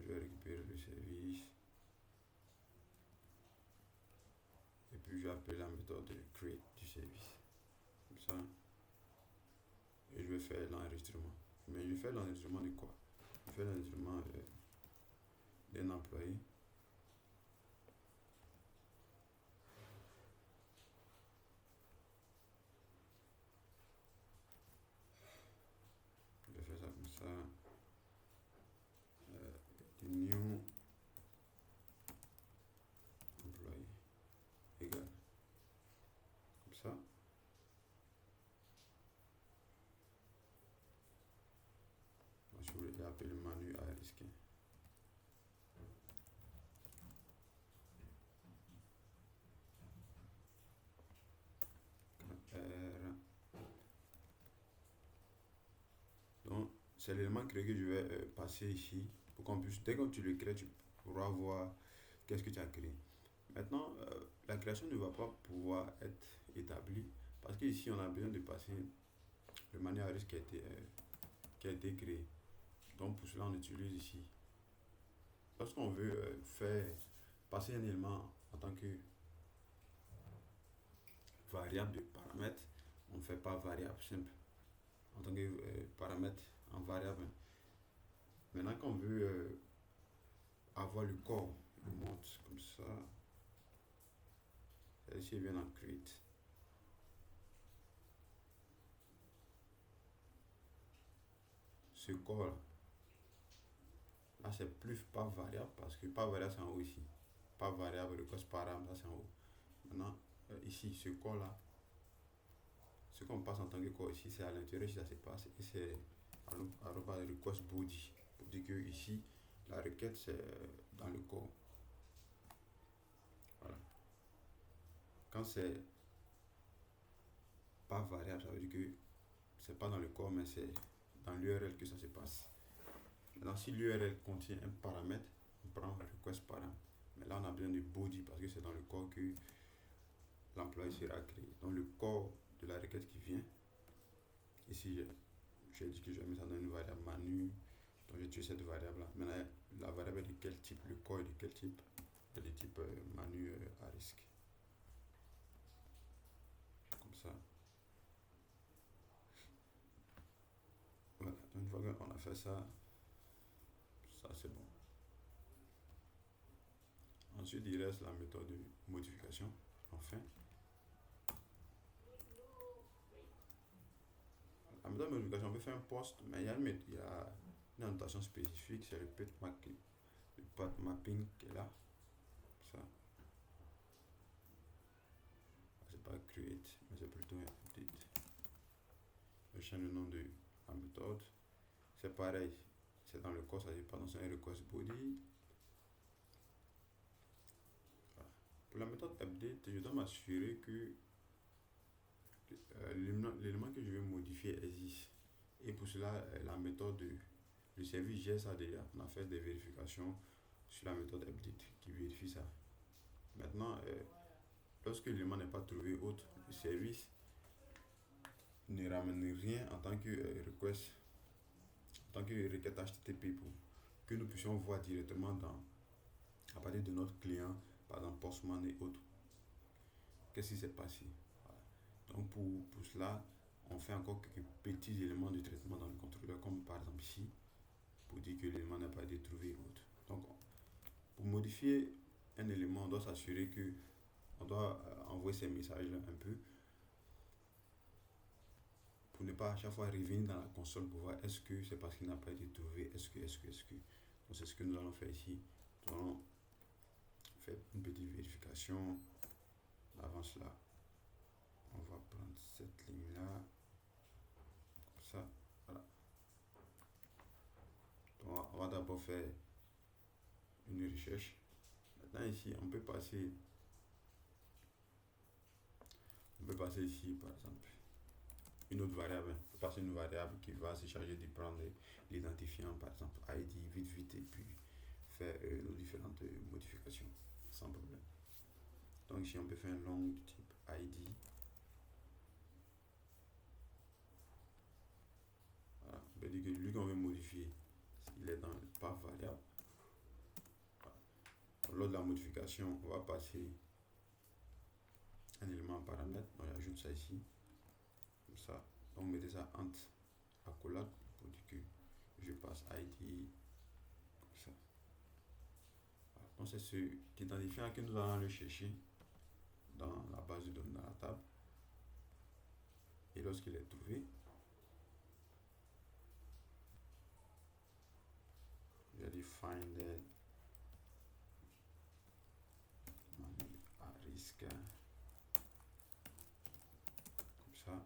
Je vais récupérer le service. Et puis, je vais appeler la méthode de create du service. Comme ça. Et je vais faire l'enregistrement. Mais je fais l'enregistrement de quoi? Je fais l'enregistrement d'un employé. Je vais faire ça comme ça. New employé égal. Comme ça. Moi, je voulais appeler Manu à risque. Donc, c'est l'élément créé que je vais passer ici pour qu'on puisse, dès que tu le crées, tu pourras voir qu'est-ce que tu as créé. Maintenant, la création ne va pas pouvoir être établie parce qu'ici, on a besoin de passer le manuel à risque qui a été créé. Donc, pour cela, on utilise ici. Lorsqu'on veut faire passer un élément en tant que variable de paramètre, on ne fait pas variable simple en tant que paramètre en variable. Maintenant, quand on veut avoir le corps, on monte comme ça. Ici, il vient en create. Ce corps là, c'est plus pas variable parce que pas variable c'est en haut ici. Pas variable, request param, ça c'est en haut. Maintenant, ici, ce corps là, ce qu'on passe en tant que corps ici, c'est à l'intérieur si ça se passe et c'est request body. Pour dire que ici, la requête c'est dans le corps. Voilà. Quand c'est pas variable, ça veut dire que c'est pas dans le corps, mais c'est dans l'URL que ça se passe. Maintenant, si l'URL contient un paramètre, on prend request param. Mais là, on a besoin de body parce que c'est dans le corps que l'employé sera créé. Donc, le corps de la requête qui vient, ici, j'ai dit que je vais mettre ça dans une variable manu. Donc, j'ai tué cette variable-là. Maintenant, la variable est de quel type? Le corps est de quel type? C'est de type manu à risque. Comme ça. Voilà. Donc, une fois qu'on a fait ça, ça c'est bon. Ensuite, il reste la méthode de modification. Enfin, la méthode de modification, on peut faire un post, mais il y a une annotation spécifique, c'est le path mapping qui est là. Ça. C'est pas create, mais c'est plutôt un update. Je change le nom de la méthode. C'est pareil, c'est dans le corps, ça dit pas dans un request body. Voilà. Pour la méthode update, je dois m'assurer que l'élément que je vais modifier existe. Et pour cela, la méthode le service GSA déjà, on a fait des vérifications sur la méthode update qui vérifie ça. Maintenant, lorsque l'élément n'est pas trouvé autre, le service ne ramène rien en tant que request, en tant que requête HTTP pour que nous puissions voir directement dans notre client, par exemple Postman et autres. Qu'est-ce qui s'est passé? Voilà. Donc pour cela, on fait encore quelques petits éléments de traitement dans le contrôleur, comme par exemple ici, pour dire que l'élément n'a pas été trouvé ou autre. Donc pour modifier un élément, on doit s'assurer que on doit envoyer ces messages-là un peu pour ne pas à chaque fois revenir dans la console pour voir est-ce que c'est parce qu'il n'a pas été trouvé, est-ce que. Donc c'est ce que nous allons faire ici. Nous allons faire une petite vérification. On avance là. On va prendre cette ligne-là. Comme ça. Voilà. Donc on va d'abord faire une recherche. Maintenant ici, on peut passer ici par exemple une autre variable. On peut passer une variable qui va se charger de prendre l'identifiant par exemple ID vite et puis faire nos différentes modifications sans problème. Donc ici on peut faire un long du type ID. Voilà. On peut dire que lui qu'on veut modifier, il est dans le path variable. Voilà. Lors de la modification, on va passer un élément en paramètre. On ajoute ça ici. Comme ça. Donc mettez ça entre accolade pour dire que je passe ID comme ça. Voilà. Donc c'est ce identifiant que nous allons le chercher dans la base de données dans la table. Et lorsqu'il est trouvé, je vais dire find à risque comme ça.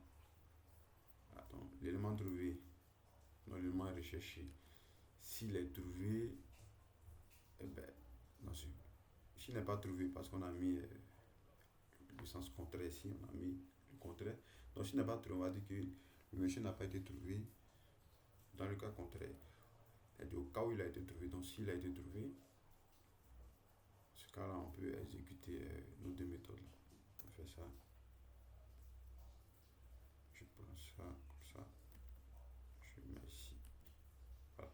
Attends, l'élément trouvé, non, l'élément recherché, s'il est trouvé, eh ben, non, s'il n'est pas trouvé parce qu'on a mis le sens contraire ici, on a mis le contraire. Donc s'il n'est pas trouvé, on va dire que le monsieur n'a pas été trouvé. Dans le cas contraire, au cas où il a été trouvé, donc s'il a été trouvé, ce cas-là, on peut exécuter nos deux méthodes. On fait ça. Je prends ça, comme ça. Je mets ici. Voilà.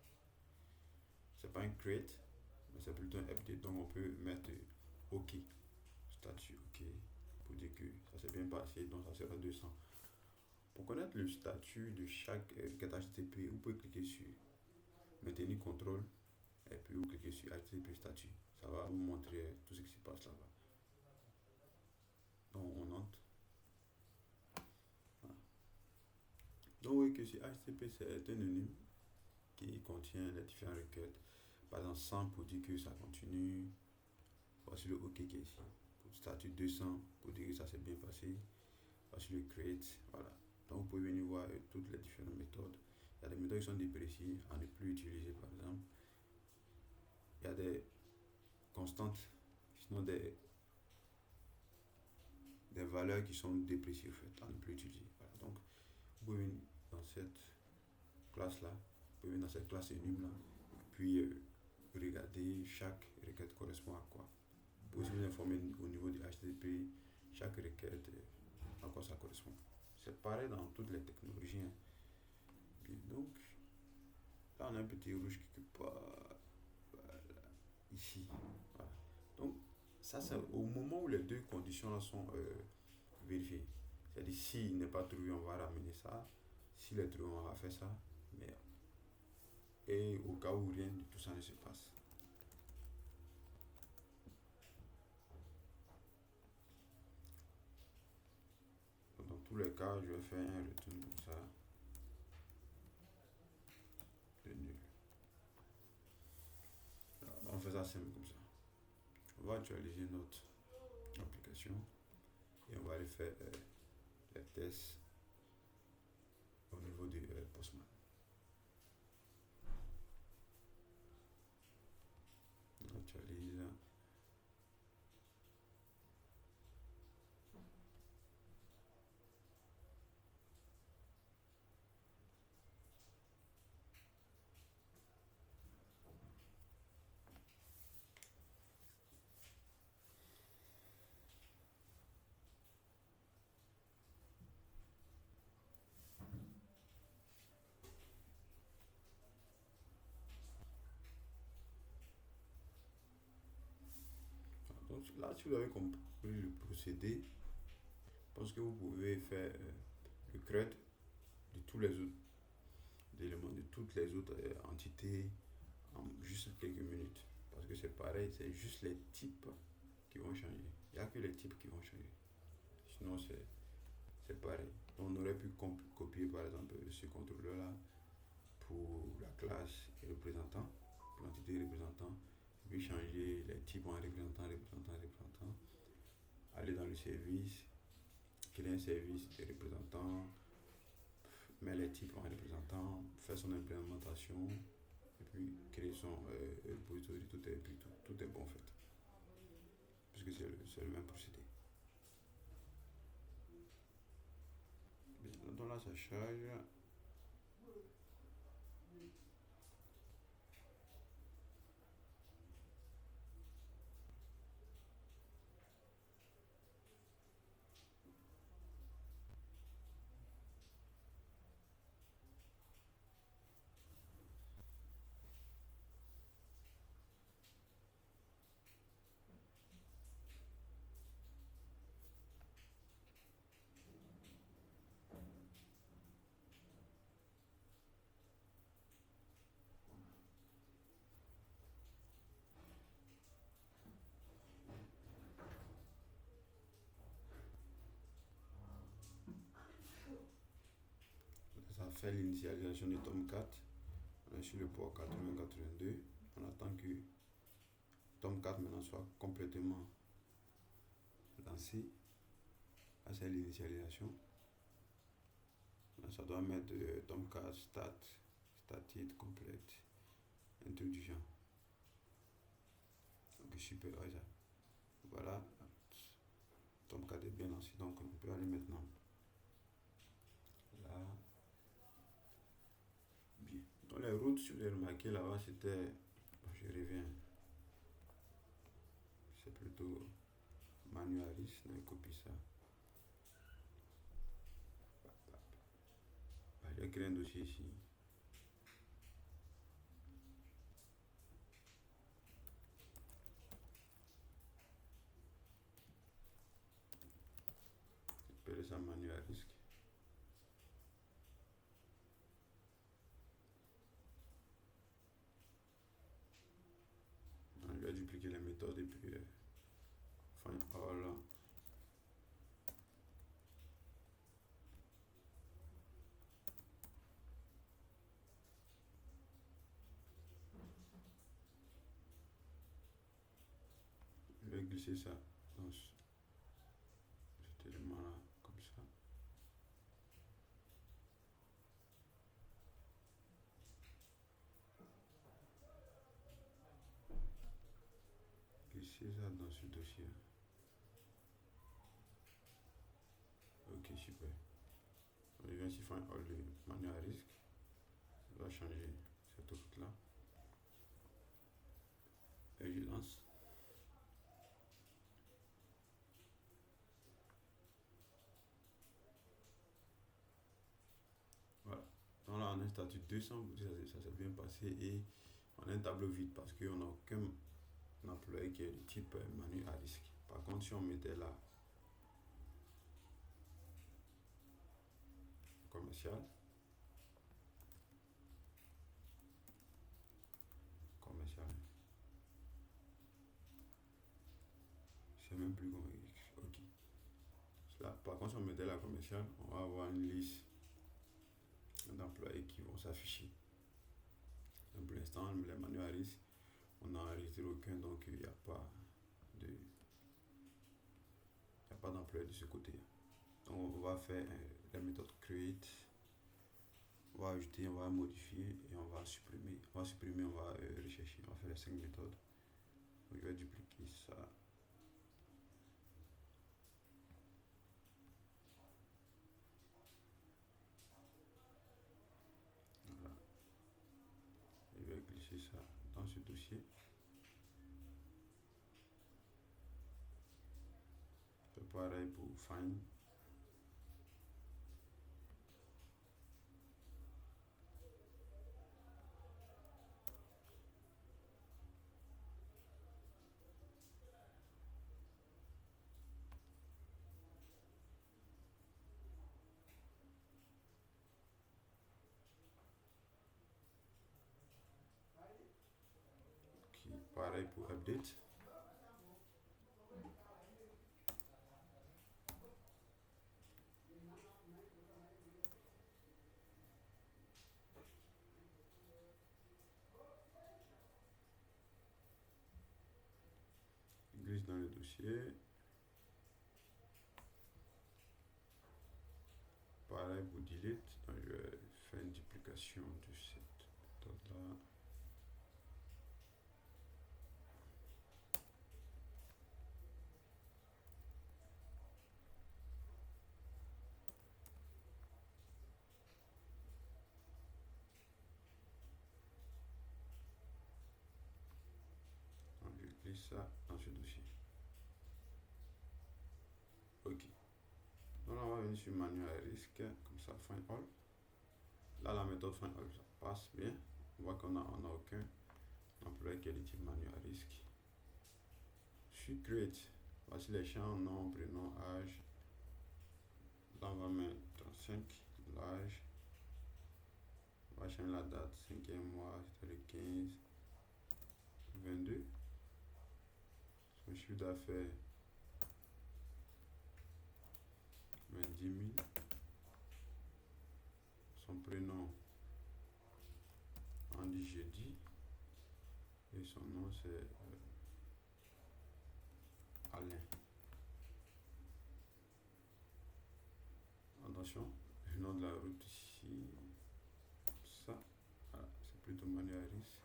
C'est pas un create, mais c'est plutôt un update. Donc on peut mettre OK. Statut OK. Pour dire que ça s'est bien passé, donc ça sera 200. Pour connaître le statut de chaque requête HTTP, vous pouvez cliquer sur maintenir contrôle et puis vous cliquez sur HTTP statut. Ça va vous montrer tout ce qui se passe là-bas. Donc on entre. Voilà. Donc vous voyez que sur HTTP c'est un menu qui contient les différentes requêtes. Par exemple 100 pour dire que ça continue. Voici le OK qui est ici. Pour statut 200 pour dire que ça s'est bien passé. Voici le create. Voilà. Donc vous pouvez venir voir toutes les différentes méthodes. Il y a des méthodes qui sont dépréciées à ne plus utiliser par exemple. Il y a des constantes, sinon des valeurs qui sont dépréciées en fait, à ne plus utiliser. Voilà. Donc vous pouvez venir dans cette classe là, vous pouvez venir dans cette classe enum là, puis regarder chaque requête correspond à quoi. Vous pouvez aussi vous informer au niveau du HTTP, chaque requête à quoi ça correspond. C'est pareil dans toutes les technologies. Hein. Bien, donc là on a un petit rouge quelque part. Voilà, ici. Voilà. Donc ça c'est au moment où les deux conditions là sont vérifiées. C'est-à-dire s'il n'est pas trouvé, on va ramener ça. S'il est trouvé, on va faire ça. Mais et au cas où rien de tout ça ne se passe. Donc, dans tous les cas, je vais faire un retour comme ça. De nul. Alors, on fait ça simple comme ça. On va actualiser notre application et on va aller faire les tests au niveau du Postman. On actualise. là, si vous avez compris le procédé, je pense que vous pouvez faire le CRUD de tous les autres éléments, de toutes les autres entités en juste quelques minutes. Parce que c'est pareil, c'est juste les types qui vont changer. Il n'y a que les types qui vont changer. Sinon, c'est pareil. On aurait pu copier par exemple ce contrôleur-là pour la classe et représentant, pour l'entité représentant, puis changer les types en représentant, aller dans le service, créer un service de représentant, mettre les types en représentant, faire son implémentation, et puis créer son repository, tout est bon fait. Puisque c'est le même procédé. Bien, donc là ça charge. Ça fait l'initialisation de Tomcat. On est sur le port 8082. On attend que Tomcat maintenant soit complètement lancé. Là, c'est l'initialisation. Là, ça doit mettre Tomcat started complete introduction. Ok, super. Voilà. Tomcat est bien lancé, donc on peut aller maintenant. Là. Bien. Dans les routes, si vous avez remarqué là-bas, c'était. Je reviens. C'est plutôt manualiste, on copie ça. J'ai créé un dossier ici. J'appelle ça manualiste. On lui a dupliqué les méthodes et puis find all. Je vais glisser ça dans cet élément-là, comme ça. Glisser ça dans ce dossier. Ok, super. On vient ici find all le manual risque. On va changer cette route-là. Et je lance. Voilà. Donc là, on a un statut 200, ça s'est bien passé et on a un tableau vide parce qu'on n'a aucun employé qui est de type manu à risque. Par contre, si on mettait là commercial, c'est même plus ok. Là, par contre, si on mettait la commerciale, on va avoir une liste d'employés qui vont s'afficher. Donc pour l'instant, les manuels à risque, on n'a enregistré aucun, donc il n'y a pas d'employé de ce côté. Donc on va faire la méthode create, on va ajouter, on va modifier et on va supprimer. On va supprimer, on va rechercher, on va faire les 5 méthodes. Donc je vais dupliquer ça. Voilà. Je vais glisser ça dans ce dossier. C'est pareil pour find. pareil pour update. Je glisse dans le dossier. Pareil pour delete. Donc je vais faire une duplication de cette méthode-là. Donc je glisse ça dans ce dossier. Ok. Donc là, on va venir sur manuel risque, comme ça, find all. Là, la méthode find all, ça passe bien. On voit qu'on n'a aucun employé qui est de type manuel risque. Sur create, voici les champs nom, prénom, âge. Là, on va mettre 35, l'âge. On va changer la date, 5e mois, c'était le 15, 22. Son chiffre d'affaires, 20 000. Son prénom, on dit jeudi. Et son nom, c'est Alain. Attention, le nom de la route ici, ça, voilà, c'est plutôt Manuaris.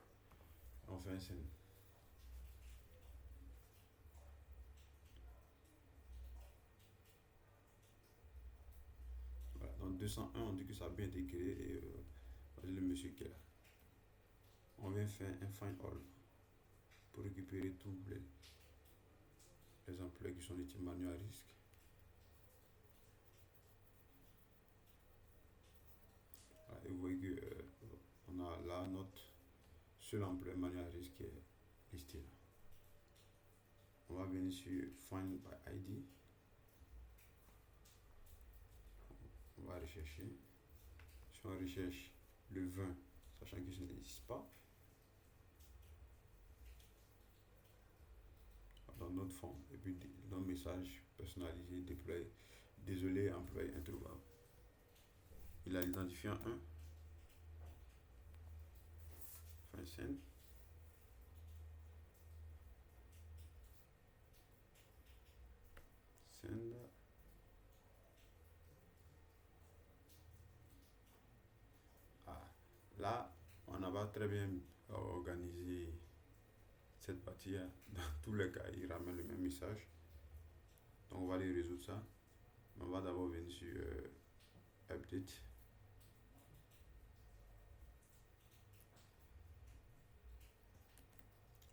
On fait un scène. Voilà, dans 201, on dit que ça a bien été créé et voici le monsieur qui est là. On vient faire un find all pour récupérer tous les emplois qui sont des types manuels à risque. Voilà, et vous voyez que on a là notre seul emploi manuel à risque qui est listé là. On va venir sur Find by ID. On va rechercher. Si on recherche le 20, sachant que ça n'existe pas, dans notre fond, et puis dans le message personnalisé déployé, désolé, employé introuvable. Il a l'identifiant 1. Fin scène. Send. Ah, là, on n'a pas très bien organisé cette partie. Dans tous les cas, il ramène le même message. Donc, on va aller résoudre ça. Mais on va d'abord venir sur Update.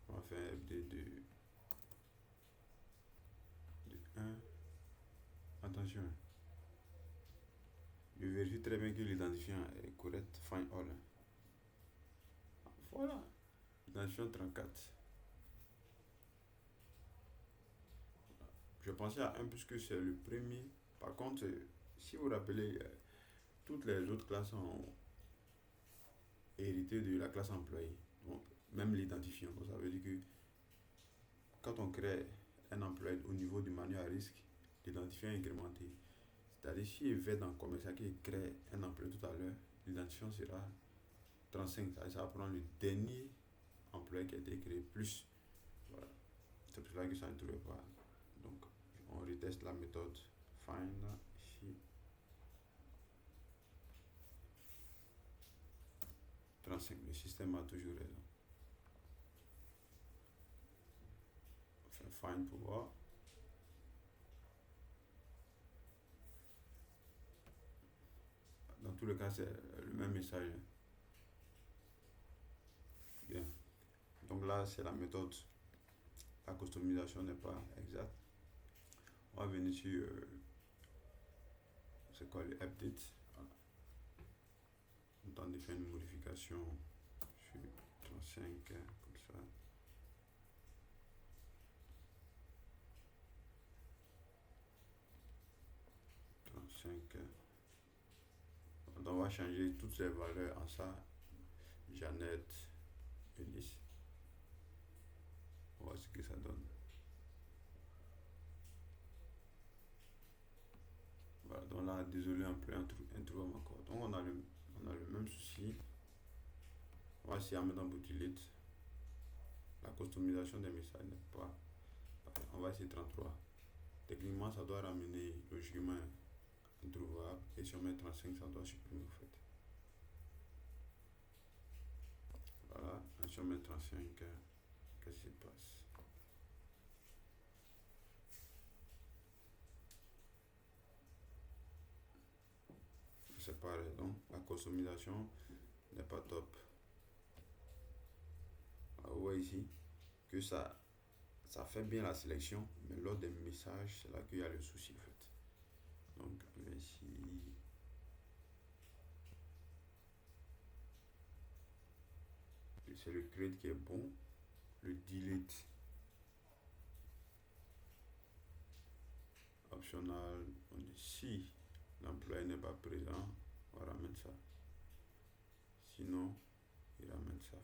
On va faire un update de 1. Attention. Je vérifie très bien que l'identifiant est correct. Find all. Voilà. L'identifiant 34. Je pensais à 1 puisque c'est le premier. Par contre, si vous vous rappelez, toutes les autres classes ont hérité de la classe employée. Donc, même l'identifiant. Donc, ça veut dire que quand on crée un employé au niveau du manuel à risque, l'identifiant est incrémenté. C'est-à-dire, si je vais dans le commercial qui crée un employé tout à l'heure, l'identifiant sera 35. Ça va prendre le dernier employé qui a été créé plus. Voilà. C'est pour cela que ça ne trouvait pas. Donc, on reteste la méthode find ici. 35. Le système a toujours raison. On fait find pour voir. Dans tous les cas, c'est le même message. Bien. Donc là, c'est la méthode. La customisation n'est pas exacte. On va venir sur c'est quoi le update. Voilà. On tente de faire une modification sur 35 comme ça. Donc on va changer toutes ces valeurs en ça. Jeannette, Ulysse. On voit ce que ça donne. Voilà, donc là, désolé un peu, introuvable encore. Donc on a le même souci. On va essayer de mettre en bootylite. La customisation des messages n'est pas parfait. On va essayer 33. Techniquement, ça doit ramener logiquement introuvable. Et si on met 35, ça doit supprimer en fait. Voilà, si on met 35, qu'est-ce qui se passe? C'est pareil, donc la customisation n'est pas top. Alors, vous voyez ici que ça fait bien la sélection, mais lors des messages, c'est là qu'il y a le souci en fait. Donc, on va ici. C'est le create qui est bon. Le delete optional, on dit si l'employé n'est pas présent, on ramène ça. Sinon, il ramène ça.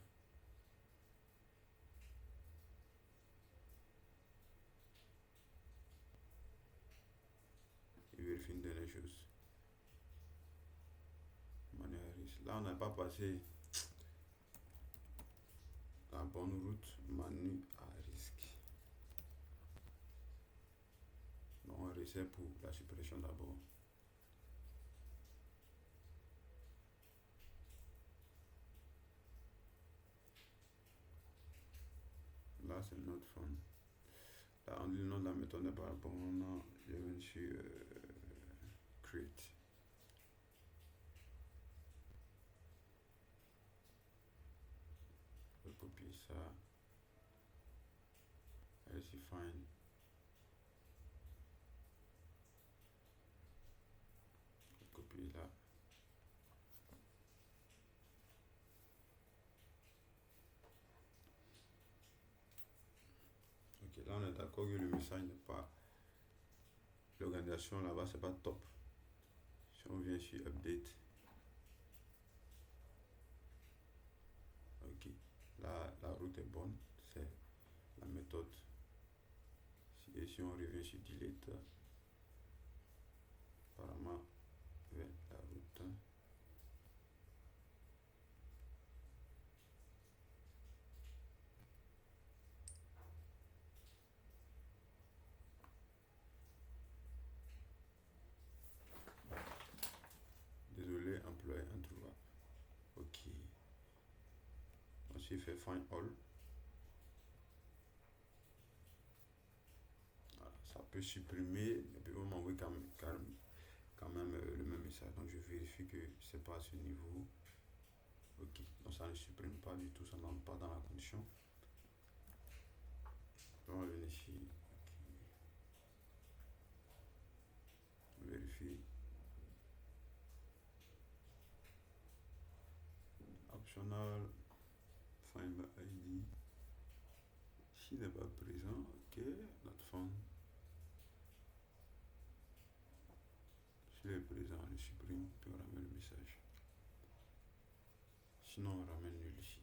Il vérifie une dernière chose. Là, on n'a pas passé la bonne route. Manu à risque. Donc, on reset pour la suppression d'abord. Là, c'est notre fond. Là, on dit le nom de la méthode n'est pas bon. Non, je viens sur create. Je vais copier ça. Ici, find. Je vais copier là. Ok, là on est d'accord que le message n'est pas. L'organisation là-bas, c'est pas top. Si on vient sur update. Ok, là la route est bonne. C'est la méthode. Et si on revient sur delete, apparemment, la route. Désolé, employé introuvable. Ok. Ensuite, fait find all. Voilà, ça peut supprimer, mais peut m'envoyer quand même le même message. Donc, je vérifie que c'est pas à ce niveau. Ok, donc ça ne supprime pas du tout, ça n'entre pas dans la condition. On va venir ici. Okay. On vérifie. Optional, find ID. S'il n'est pas présent, ok, notre fond. S'il est présent, on le supprime, puis on ramène le message. Sinon, on ramène nul ici.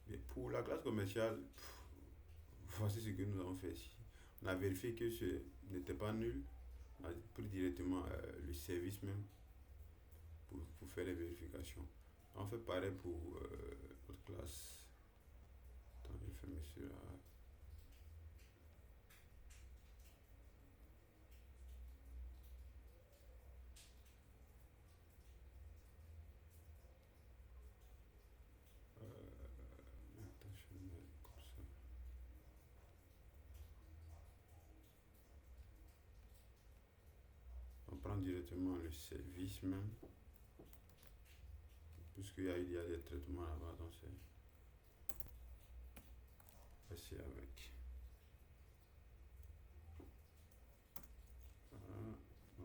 Mais pour la classe commerciale, voici ce que nous avons fait ici. On a vérifié que ce n'était pas nul. On a pris directement le service même pour faire les vérifications. On fait pareil pour notre classe. Attends, je vais fermer cela. Comme ça. On prend prend directement le service même. Il y a des traitements là-bas, donc c'est passer avec. Voilà,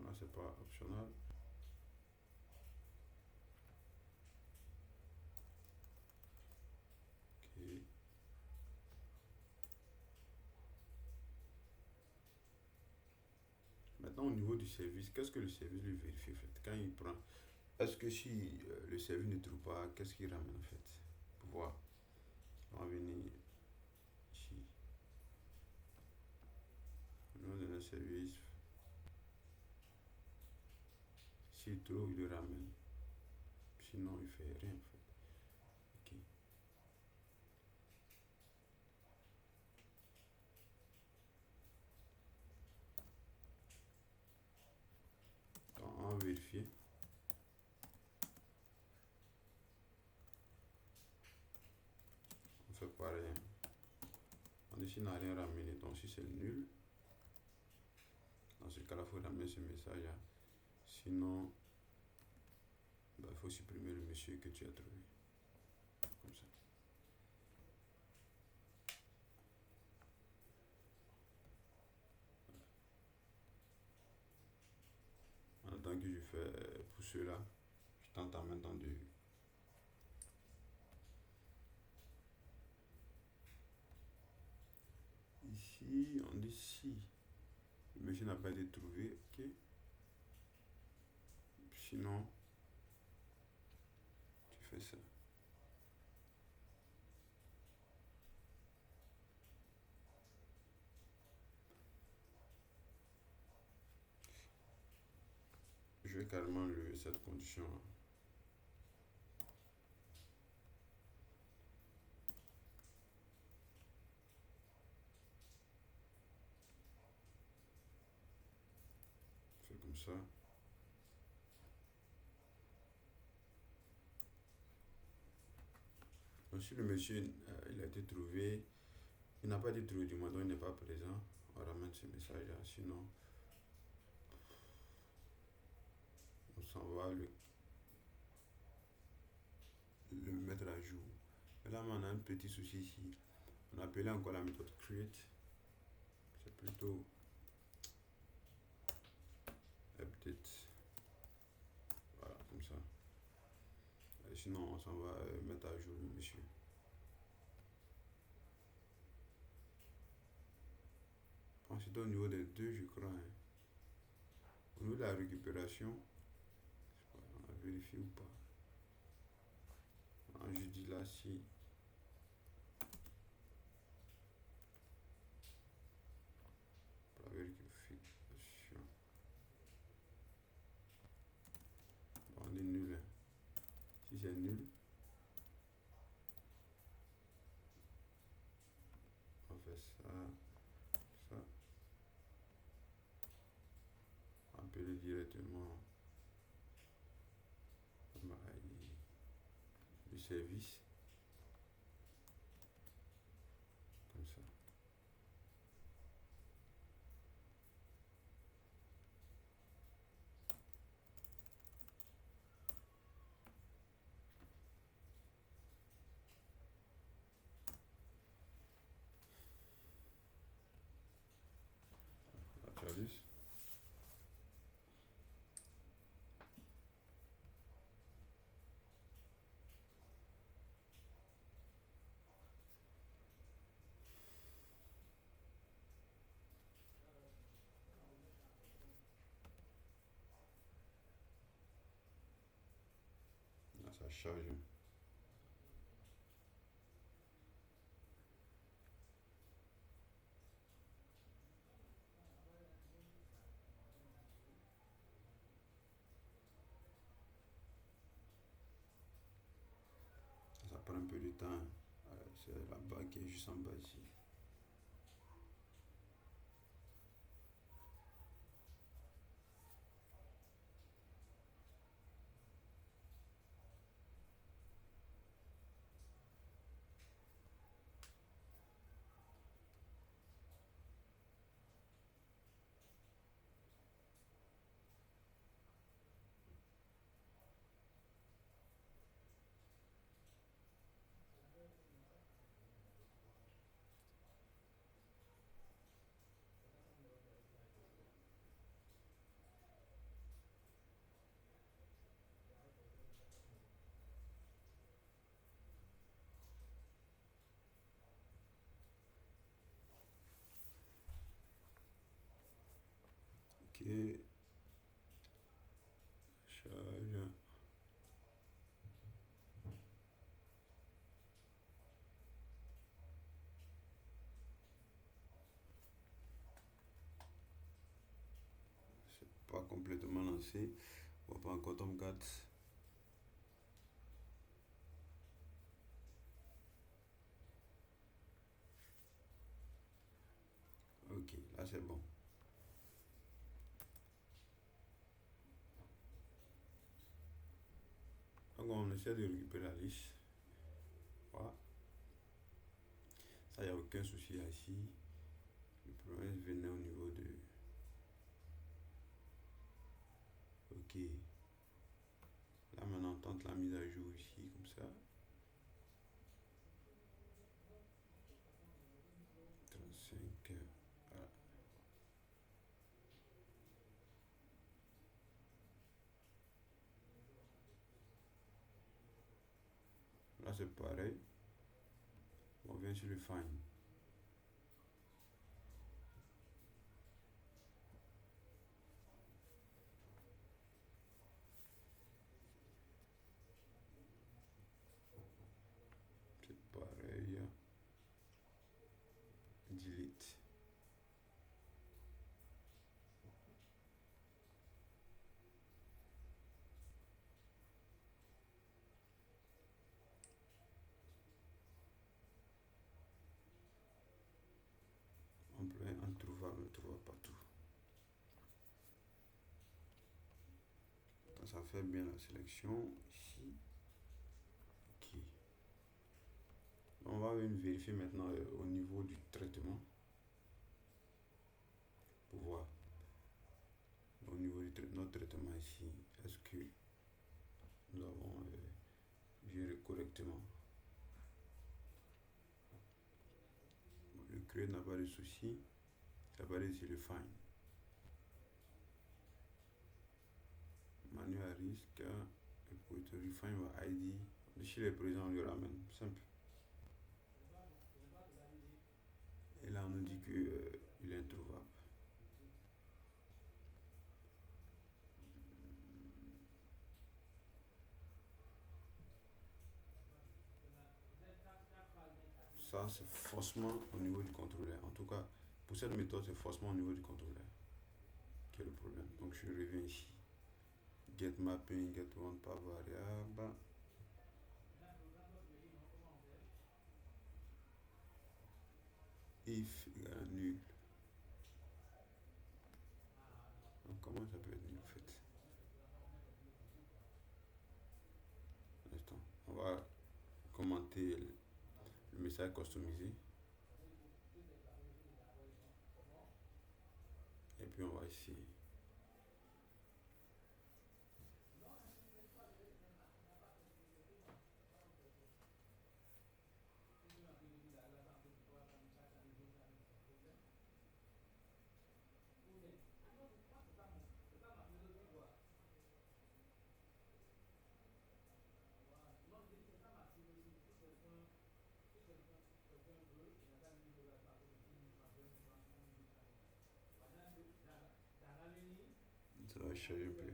là c'est pas optionnel. Ok. Maintenant au niveau du service, qu'est-ce que le service lui vérifie en fait quand il prend? Est-ce que si le service ne trouve pas, qu'est-ce qu'il ramène en fait? Pour voir. On va venir ici. Le nom de notre service. S'il trouve, il le ramène. Sinon, il fait rien en fait. Ok. Donc, on va vérifier. On fait pareil. On ici n'a rien ramené, donc si c'est nul, dans ce cas-là, il faut ramener ce message-là. Sinon, il faut supprimer le monsieur que tu as trouvé. Comme ça. En attendant que je fais pour ceux-là, je tente en même temps de. Ici, on dit si le monsieur n'a pas été trouvé, ok. Sinon, tu fais ça. Je vais carrément lever cette condition là. Fais comme ça. Donc, si le monsieur il a été trouvé, il n'a pas été trouvé du moins, donc il n'est pas présent, on ramène ce message là. Sinon, on s'en va le mettre à jour. Et là, on a un petit souci ici. On a appelé encore la méthode create. C'est plutôt update. Voilà, comme ça. Et sinon, on s'en va mettre à jour le monsieur. Ensuite, au niveau des deux, je crois. Hein. Au niveau de la récupération, on va vérifier ou pas. Alors, je dis là si. Pour la vérification. Bon, on est nul. Hein. Si c'est nul, on fait ça. Ça. On peut le directement du service. Comme ça. Actualise. Là, ça charge. Ça prend un peu de temps. C'est la barre qui est juste en bas ici. Charge. C'est pas complètement lancé. On va prendre Quantum 4. Ok, là c'est bon. Donc on essaie de récupérer la liste. Voilà. Ça, il n'y a aucun souci là ici. Le problème venait au niveau de... Ok. Là maintenant on tente la mise à jour ici comme ça. 35. Voilà. Là c'est pareil. On vient sur le find. C'est pareil. Delete. Employé introuvable, introuvable partout. Quand ça fait bien la sélection ici. Ok. On va vérifier maintenant au niveau du traitement pour voir au niveau de notre traitement ici, est-ce que nous avons géré correctement. Le create n'a pas de souci, ça va aller ici le find. Manuel risque, repository find by ID. Ici les présents on le ramène, simple. Et là on nous dit que il est introuvable. Ça c'est forcément au niveau du contrôleur. En tout cas, pour cette méthode, c'est forcément au niveau du contrôleur qui est le problème. Donc je reviens ici. Get mapping, get one par variable. If égale nul. Donc comment ça peut être nul en fait? Attends, on va commenter le message customisé. Et puis on va essayer. Ça va changer un peu.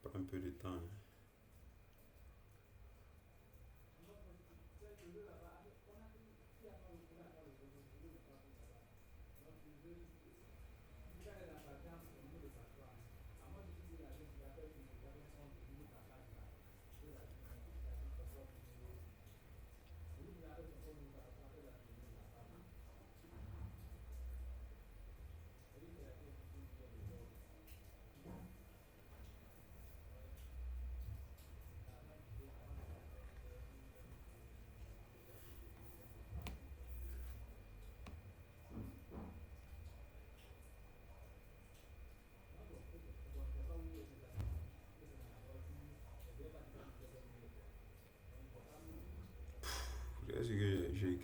Pas un peu de temps. Hein.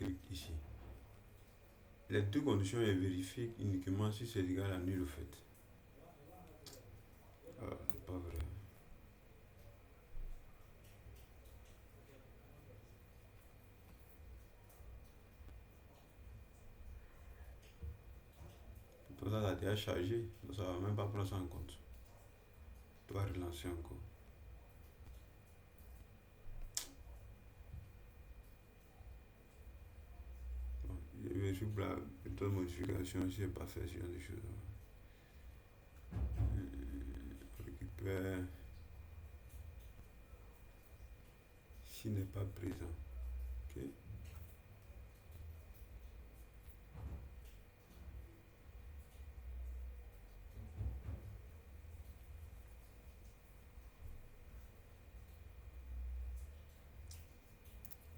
truc ici. Les deux conditions est vérifiées uniquement si c'est égal à nul au fait. C'est pas vrai. Donc ça a déjà chargé, donc ça va même pas prendre ça en compte. Tu vas relancer encore. Bon, je vérifie pour la méthode de modification si c'est pas fait ce genre de choses. On récupère s'il n'est pas présent. Ok.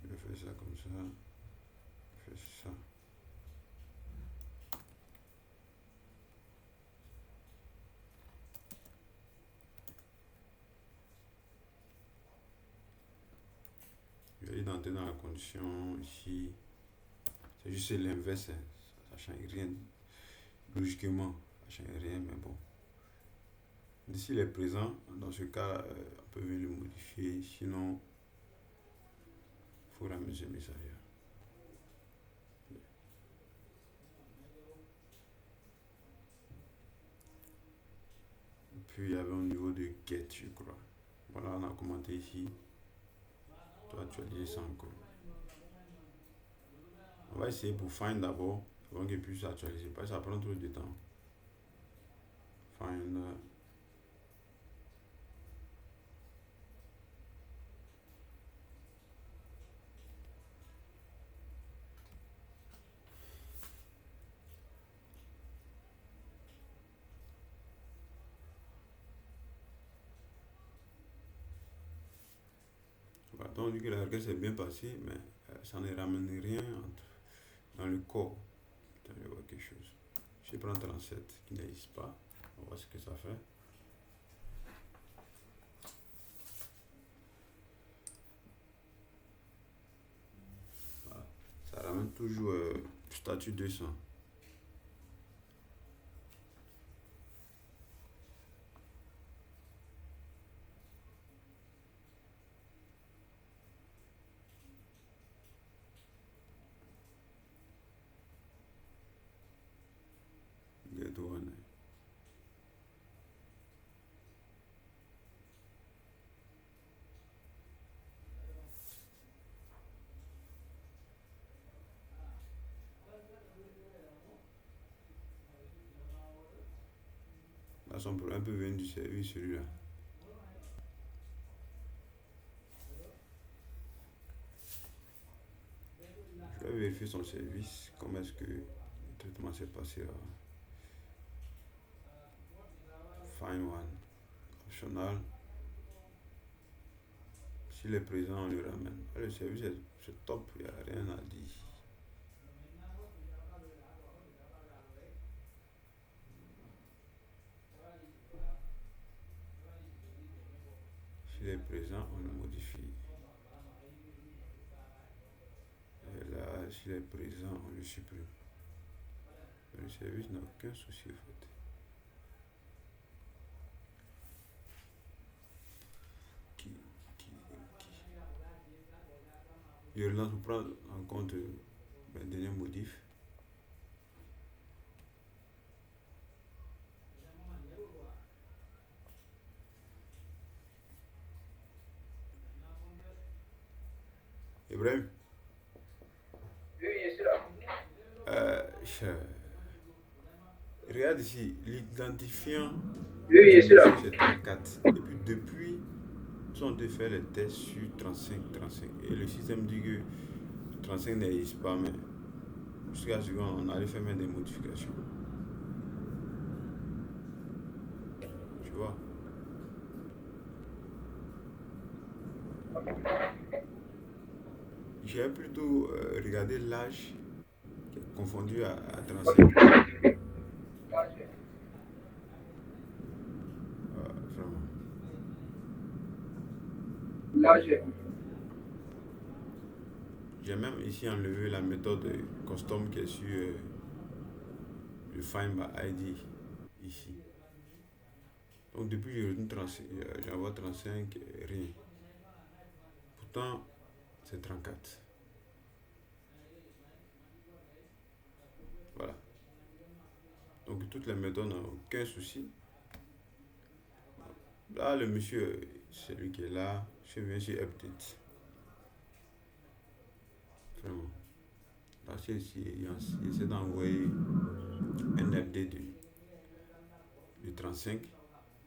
Je vais faire ça comme ça. Je fais ça. Je vais aller d'entrer dans la condition ici. C'est juste l'inverse. Ça change rien. Logiquement, ça change rien, mais bon. S'il est présent, dans ce cas, on peut venir le modifier. Sinon, il faut ramener mes ailleurs. Puis il y avait au niveau de get, je crois. Voilà, on a commenté ici. On doit actualiser ça encore. On va essayer pour find d'abord, avant qu'il puisse actualiser. Parce que ça prend trop de temps. Find. Voilà, donc on dit que la requête s'est bien passée, mais ça ne ramène rien dans le corps. Attends, je vais voir quelque chose. Je prends 37 qui n'existe pas. On va voir ce que ça fait. Voilà. Ça ramène toujours statut 200. Get one. Là, son problème peut venir du service, celui-là. Je vais vérifier son service, comment est-ce que le traitement s'est passé. Find one, optional. S'il est présent, on le ramène. Le service c'est top, il n'y a rien à dire. S'il est présent, on le modifie. Et là, s'il est présent, on le supprime. Le service n'a aucun souci en fait. Je relance pour prendre en compte mes derniers modifs. Ibrahim. Oui, c'est là. Regarde ici, l'identifiant. Oui, c'est là. C'est 34. Et puis depuis, ils ont dû faire les tests sur 35. Et le système dit que 35 n'existe pas, mais jusqu'à ce qu'on allait faire même des modifications. Tu vois? J'ai plutôt regardé l'âge qui est confondu à 35. Vraiment. J'ai même ici enlevé la méthode custom qui est sur le Find by ID ici. Donc depuis que j'envoie 35, rien. Pourtant, c'est 34. Voilà. Donc toutes les méthodes n'ont aucun souci. Là, le monsieur, c'est lui qui est là. Je viens sur Update. Vraiment. Là, il essaie d'envoyer un update du 35.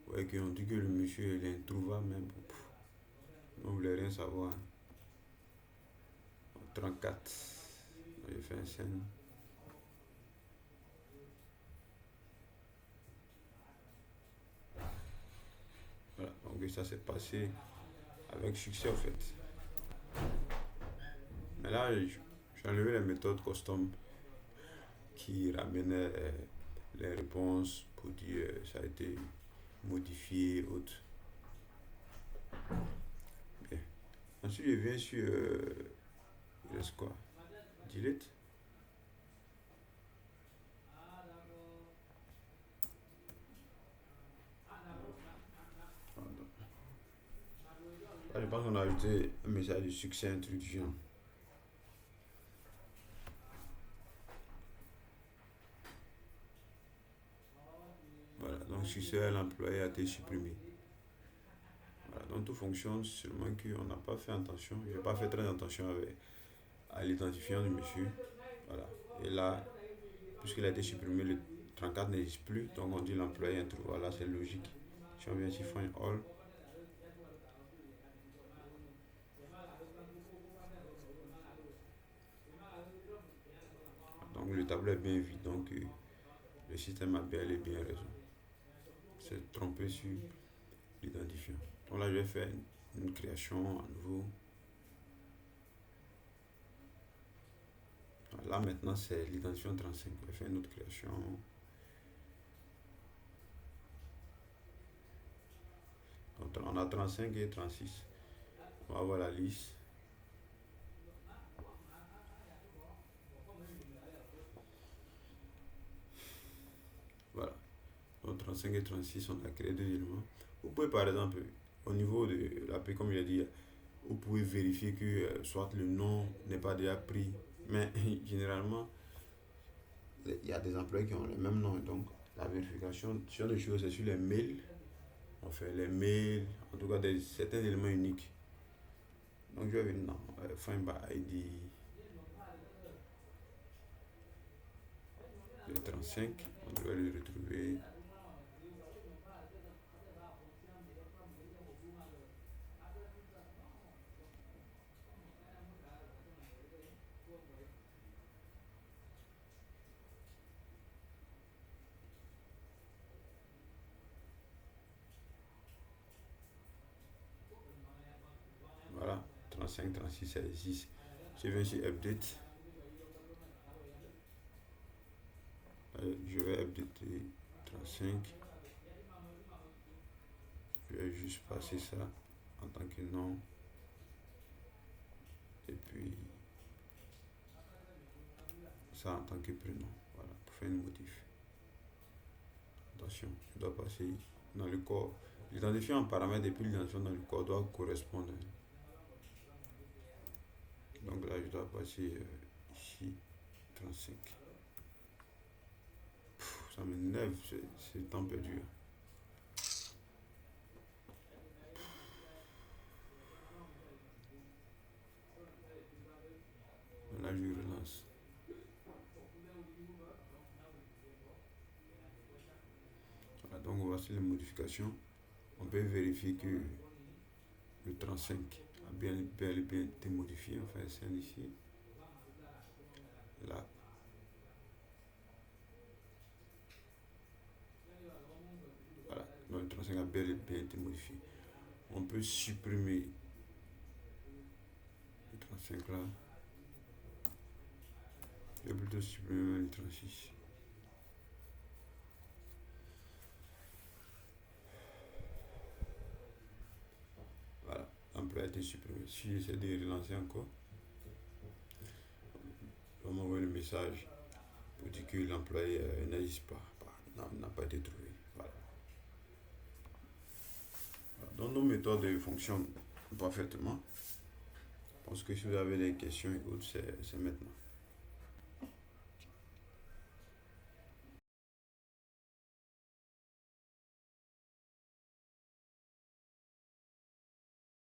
Ouais, qui ont dit que le monsieur il est introuvable même. On ne voulait rien savoir. 34. J'ai fait un scène. Voilà, donc ça s'est passé avec succès en fait. Mais là, j'ai enlevé la méthode custom qui ramenait les réponses pour dire ça a été modifié, autre. Bien. Ensuite, je viens sur il reste quoi? Delete. Là, je pense qu'on a ajouté un message de succès introduction. Voilà, donc succès, l'employé a été supprimé. Voilà, donc tout fonctionne, seulement qu'on n'a pas fait attention, je n'ai pas fait très attention à l'identifiant du monsieur. Voilà, et là, puisqu'il a été supprimé, le 34 n'existe plus, donc on dit l'employé introuvable. Voilà, c'est logique. Si on vient ici, find all, donc le tableau est bien vide, donc le système a bel et bien raison. C'est trompé sur l'identifiant. Donc là, je vais faire une création à nouveau. Là, maintenant, c'est l'identifiant 35. Je vais faire une autre création. Donc, on a 35 et 36. On va voir la liste. Voilà. Donc 35 et 36, on a créé deux éléments. Vous pouvez par exemple, au niveau de l'API, comme je l'ai dit, vous pouvez vérifier que soit le nom n'est pas déjà pris. Mais généralement, il y a des employés qui ont le même nom. Donc la vérification sur des choses, c'est sur les mails. On fait les mails, en tout cas certains éléments uniques. Donc je vais venir dans Find by ID. Le 35, on doit le retrouver. Voilà, 35, 36, 16. Je viens sur Update. Je vais updater 35. Je vais juste passer ça en tant que nom. Et puis ça en tant que prénom. Voilà, pour faire une modif. Attention, je dois passer dans le corps. L'identifiant en paramètre et puis l'identifiant dans le corps doit correspondre. Donc là, je dois passer ici 35. Ça m'énerve, c'est temps perdu. Là, je relance. Voilà, donc voici les modifications. On peut vérifier que le 35 a bien été modifié. On fait un ici. Là. Voilà, donc le 35 a bien été modifié. On peut supprimer le 35 là. Je vais plutôt supprimer le 36. Voilà, l'emploi a été supprimé. Si j'essaie de relancer encore, m'envoyer le message pour dire que l'employé n'existe pas, n'a pas été trouvé. Voilà. Donc nos méthodes fonctionnent parfaitement. Je pense que si vous avez des questions et autres, c'est maintenant.